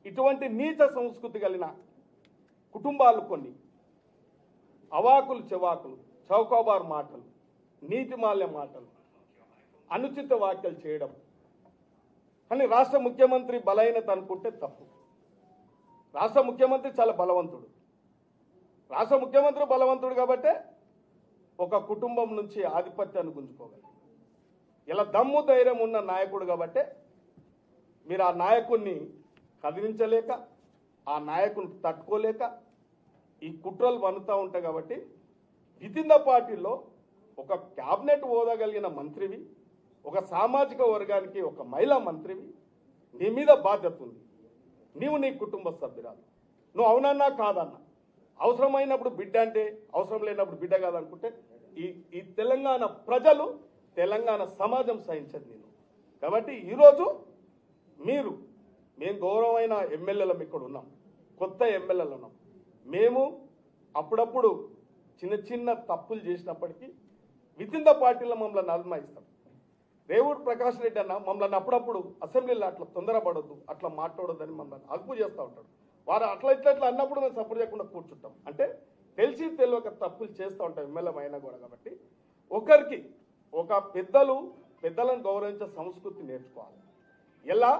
ఇటువంటి నీచ సంస్కృతి కలిగిన కుటుంబాలు కొన్ని అవాకులు చెవాకులు, చౌకబారు మాటలు, నీతిమాల్య మాటలు, అనుచిత వ్యాఖ్యలు చేయడం అని రాష్ట్ర ముఖ్యమంత్రి బలహీనత అనుకుంటే తప్పు. రాష్ట్ర ముఖ్యమంత్రి చాలా బలవంతుడు. రాష్ట్ర ముఖ్యమంత్రి బలవంతుడు కాబట్టే ఒక కుటుంబం నుంచి ఆధిపత్యాన్ని గుంజుకోగలరు. ఇలా దమ్ము ధైర్యం ఉన్న నాయకుడు కాబట్టే మీరు ఆ నాయకుడిని కదిలించలేక, ఆ నాయకుని తట్టుకోలేక ఈ కుట్రలు వన్నుతూ ఉంటాయి. కాబట్టి వితిన్ ద పార్టీలో ఒక క్యాబినెట్ హోదా కలిగిన మంత్రివి, ఒక సామాజిక వర్గానికి ఒక మహిళా మంత్రివి, నీ మీద బాధ్యత ఉంది. నీవు నీ కుటుంబ సభ్యురాలు, నువ్వు అవునన్నా కాదన్నా, అవసరమైనప్పుడు బిడ్డ అంటే, అవసరం లేనప్పుడు బిడ్డ కాదనుకుంటే ఈ తెలంగాణ ప్రజలు, తెలంగాణ సమాజం సహించదు నేను. కాబట్టి ఈరోజు మేము గౌరవమైన ఎమ్మెల్యేలం ఇక్కడ ఉన్నాం, కొత్త ఎమ్మెల్యేలు ఉన్నాం. మేము అప్పుడప్పుడు చిన్న తప్పులు చేసినప్పటికీ వితిన్ ద పార్టీలో మమ్మల్ని అల్మాయిస్తాం. రేవూరు ప్రకాష్ రెడ్డి అన్న మమ్మల్ని అప్పుడప్పుడు అసెంబ్లీలో అట్లా తొందరపడొద్దు, అట్లా మాట్లాడొద్దని మమ్మల్ని అదుపు చేస్తూ ఉంటాడు. వారు అట్లా ఇట్లా అన్నప్పుడు మేము సపోర్ట్ చేయకుండా కూర్చుంటాం. అంటే తెలిసి తెలియక తప్పులు చేస్తూ ఉంటాం ఎమ్మెల్యే అయినా కూడా. కాబట్టి ఒకరికి ఒక పెద్దలు పెద్దలను గౌరవించే సంస్కృతి నేర్చుకోవాలి. ఎలా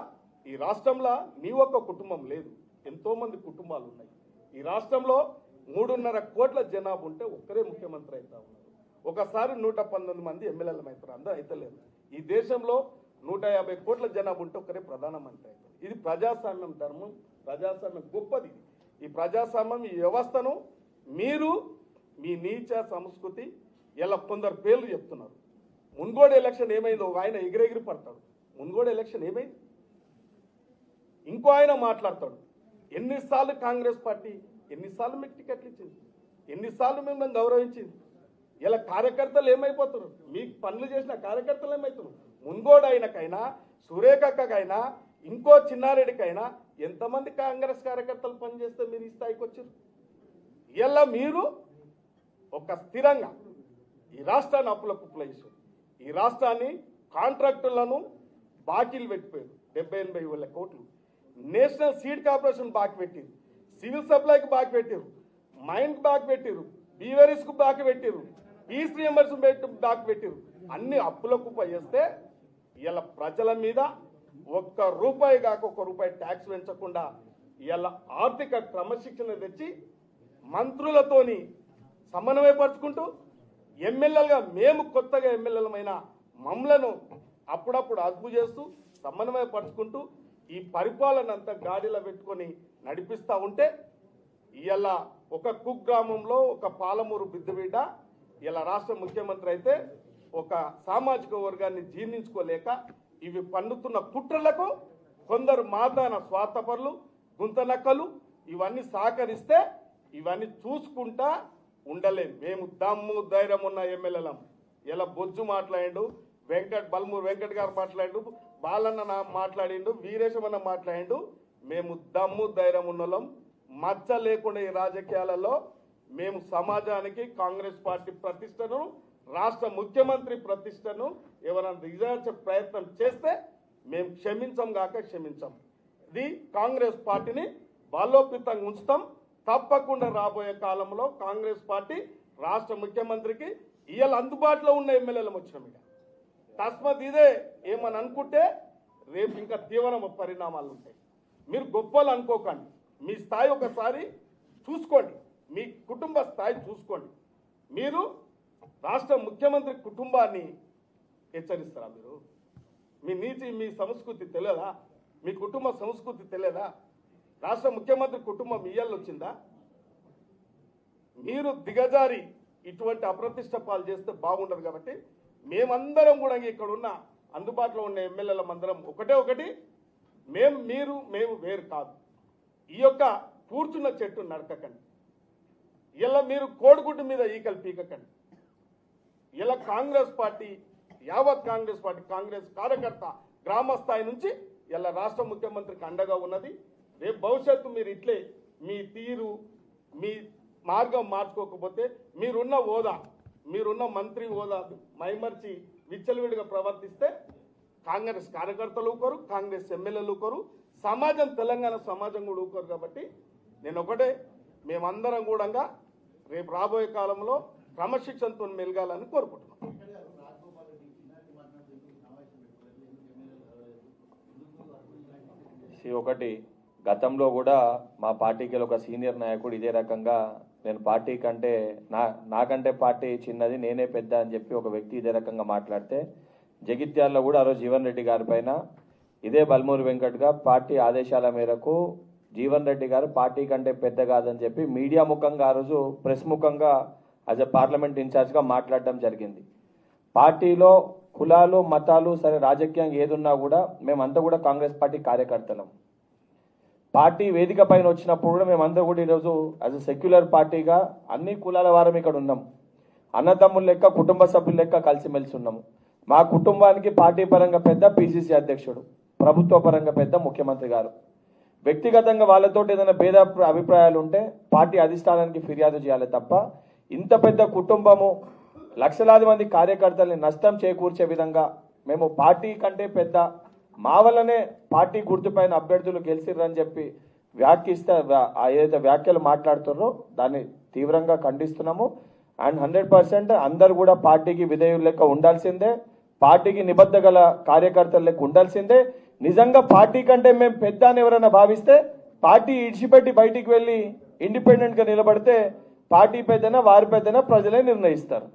ఈ రాష్ట్రంలో నీ ఒక్క కుటుంబం లేదు, ఎంతోమంది కుటుంబాలు ఉన్నాయి. ఈ రాష్ట్రంలో 3.5 కోట్ల జనాభా ఉంటే ఒక్కరే ముఖ్యమంత్రి అవుతా ఉన్నారు. ఒకసారి 119 మంది ఎమ్మెల్యేలు అవుతారు, అందరూ అయితలేరు. ఈ దేశంలో 150 కోట్ల జనాభా ఉంటే ఒక్కరే ప్రధానమంత్రి అవుతారు. ఇది ప్రజాస్వామ్యం ధర్మం, ప్రజాస్వామ్యం గొప్పది. ఈ ప్రజాస్వామ్యం ఈ వ్యవస్థను మీరు మీ నీచ సంస్కృతి ఇలా కొందరు పేర్లు చెప్తున్నారు. మున్గోడు ఎలక్షన్ ఏమైందో ఆయన ఎగిరెగిరి పడతాడు. మున్గోడు ఎలక్షన్ ఏమైంది? ఇంకో ఆయన మాట్లాడతాడు. ఎన్నిసార్లు కాంగ్రెస్ పార్టీ ఎన్నిసార్లు మీకు టికెట్లు ఇచ్చింది, ఎన్నిసార్లు మిమ్మల్ని గౌరవించింది. ఇలా కార్యకర్తలు ఏమైపోతున్నారు, మీకు పనులు చేసిన కార్యకర్తలు ఏమవుతున్నారు? మున్గోడు ఆయనకైనా, సురేఖకైనా, ఇంకో చిన్నారెడ్డికైనా ఎంతమంది కాంగ్రెస్ కార్యకర్తలు పనిచేస్తే మీరు ఈ స్థాయికి వచ్చారు? ఇలా మీరు ఒక స్థిరంగా ఈ రాష్ట్రాన్ని అప్పుల కుప్పలేసారు. ఈ రాష్ట్రాన్ని కాంట్రాక్టులను బాకీలు పెట్టిపోయారు. 70-80 వేల కోట్లు. నేషనల్ సీడ్ కార్పొరేషన్ బాకీ పెట్టారు, సివిల్ సప్లైకి బాకీ పెట్టారు, మైన్కి బాకీ పెట్టారు, బీవరీస్కు బాకీ పెట్టారు, ఫీజ్ రియంబర్స్మెంట్ బాకీ పెట్టారు. అన్ని అప్పుల కుప్ప చేస్తే ఇలా ప్రజల మీద ఒక్క రూపాయి కాక ఒక్క రూపాయి ట్యాక్స్ పెంచకుండా ఇలా ఆర్థిక క్రమశిక్షణ తెచ్చి మంత్రులతోని సమన్వయపరుచుకుంటూ ఎమ్మెల్యేలుగా మేము కొత్తగా ఎమ్మెల్యేలమైన మమ్మలను అప్పుడప్పుడు అదుపు చేస్తూ సమన్వయపరుచుకుంటూ ఈ పరిపాలన అంతా గాడిలో పెట్టుకొని నడిపిస్తూ ఉంటే ఇలా ఒక కుగ్రామంలో ఒక పాలమూరు బిడ్డ ఇలా రాష్ట్ర ముఖ్యమంత్రి అయితే ఒక సామాజిక వర్గాన్ని జీర్ణించుకోలేక ఇవి పన్నుతున్న కుట్రలకు కొందరు మాదాన స్వార్థపరులు, గుంతనక్కలు ఇవన్నీ సహకరిస్తే ఇవన్నీ చూసుకుంటా ఉండలేం. మేము దమ్ము ధైర్యం ఉన్న ఎమ్మెల్యేలం. ఇలా బొజ్జు మాట్లాడిండు, బల్మూరు వెంకట్ గారు మాట్లాడిండు, బాలన్న మాట్లాడిండు, వీరేశమన్న మాట్లాడిండు. మేము దమ్ము ధైర్యం ఉన్నోళ్ళం. మచ్చ లేకుండా ఈ రాజకీయాలలో మేము సమాజానికి కాంగ్రెస్ పార్టీ ప్రతిష్టను, రాష్ట్ర ముఖ్యమంత్రి ప్రతిష్టను ఎవరైనా దిగజార్చే ప్రయత్నం చేస్తే మేము క్షమించం గాక క్షమించం. ఇది కాంగ్రెస్ పార్టీని బలోపేతంగా ఉంచుతాం. తప్పకుండా రాబోయే కాలంలో కాంగ్రెస్ పార్టీ రాష్ట్ర ముఖ్యమంత్రికి ఇవాళ అందుబాటులో ఉన్న ఎమ్మెల్యేలు వచ్చినాం. ఇక తస్మత్ ఇదే ఏమని అనుకుంటే రేపు ఇంకా తీవ్ర పరిణామాలు ఉంటాయి. మీరు గొప్పలు అనుకోకండి. మీ స్థాయి ఒకసారి చూసుకోండి, మీ కుటుంబ స్థాయి చూసుకోండి. మీరు రాష్ట్ర ముఖ్యమంత్రి కుటుంబాన్ని హెచ్చరిస్తారా? మీరు మీ నీతి, మీ సంస్కృతి తెలియదా? మీ కుటుంబ సంస్కృతి తెలియదా? రాష్ట్ర ముఖ్యమంత్రి కుటుంబం ఇయ్యాలు వచ్చిందా? మీరు దిగజారి ఇటువంటి అప్రతిష్ట పాలు చేస్తే బాగుండదు. కాబట్టి మేమందరం కూడా ఇక్కడ ఉన్న అందుబాటులో ఉన్న ఎమ్మెల్యేల మందరం ఒకటి, మేము వేరు కాదు. ఈ యొక్క కూర్చున్న చెట్టు నడకకండి. ఇలా మీరు కోడిగుడ్డు మీద ఈకలు పీకకండి. ఇలా కాంగ్రెస్ పార్టీ, యావత్ కాంగ్రెస్ పార్టీ, కాంగ్రెస్ కార్యకర్త గ్రామ స్థాయి నుంచి ఇలా రాష్ట్ర ముఖ్యమంత్రికి అండగా ఉన్నది. రేపు భవిష్యత్తు మీరు ఇట్లే మీ తీరు, మీ మార్గం మార్చుకోకపోతే మీరున్న హోదా, మీరున్న మంత్రి హోదా మైమర్చి విచ్చలవిడిగా ప్రవర్తిస్తే కాంగ్రెస్ కార్యకర్తలు ఊకోరు, కాంగ్రెస్ ఎమ్మెల్యేలు ఊకోరు, సమాజం, తెలంగాణ సమాజం కూడా ఊకోరు. కాబట్టి నేను ఒకటే, మేమందరం కూడా రేపు రాబోయే కాలంలో క్రమశిక్షణతో మెలగాలని కోరుకుంటున్నాం. ఒకటి, గతంలో కూడా మా పార్టీకి ఒక సీనియర్ నాయకుడు ఇదే రకంగా నేను పార్టీ కంటే నాకంటే పార్టీ చిన్నది, నేనే పెద్ద అని చెప్పి ఒక వ్యక్తి ఇదే రకంగా మాట్లాడితే జగిత్యాలలో కూడా ఆ రోజు జీవన్ రెడ్డి గారి పైన ఇదే బల్మూరు వెంకట్గా పార్టీ ఆదేశాల మేరకు జీవన్ రెడ్డి గారు పార్టీ కంటే పెద్ద కాదని చెప్పి మీడియా ముఖంగా ఆ రోజు ప్రెస్ ముఖంగా యాజ్ ఎ పార్లమెంట్ ఇన్ఛార్జ్గా మాట్లాడడం జరిగింది. పార్టీలో కులాలు, మతాలు, సరే రాజకీయంగా ఏదున్నా కూడా మేమంతా కూడా కాంగ్రెస్ పార్టీ కార్యకర్తలం. పార్టీ వేదిక పైన వచ్చినప్పుడు కూడా మేమంతా కూడా ఈరోజు యాజ్ ఎ సెక్యులర్ పార్టీగా అన్ని కులాల వారం ఇక్కడ ఉన్నాం. అన్నదమ్ముల లెక్క, కుటుంబ సభ్యుల లెక్క కలిసిమెలిసి ఉన్నాము. మా కుటుంబానికి పార్టీ పరంగా పెద్ద పిసిసి అధ్యక్షుడు, ప్రభుత్వ పరంగా పెద్ద ముఖ్యమంత్రి గారు. వ్యక్తిగతంగా వాళ్ళతో ఏదైనా భేద అభిప్రాయాలు ఉంటే పార్టీ అధిష్టానానికి ఫిర్యాదు చేయాలి తప్ప ఇంత పెద్ద కుటుంబము, లక్షలాది మంది కార్యకర్తల్ని నష్టం చేకూర్చే విధంగా మేము పార్టీ కంటే పెద్ద, మా వల్లనే పార్టీ గుర్తుపైన అభ్యర్థులు గెలిచిర్రని చెప్పి వ్యాఖ్యిస్తే ఏదైతే వ్యాఖ్యలు మాట్లాడుతున్నారో దాన్ని తీవ్రంగా ఖండిస్తున్నాము. అండ్ 100% అందరు కూడా పార్టీకి విధేయులు లెక్క ఉండాల్సిందే. పార్టీకి నిబద్ధ గల కార్యకర్తలు లెక్క ఉండాల్సిందే. నిజంగా పార్టీ కంటే మేము పెద్ద అని ఎవరైనా భావిస్తే పార్టీ ఇడిచిపెట్టి బయటికి వెళ్ళి ఇండిపెండెంట్గా నిలబడితే పార్టీ పెద్దనా వారి పెద్దనా ప్రజలే నిర్ణయిస్తారు.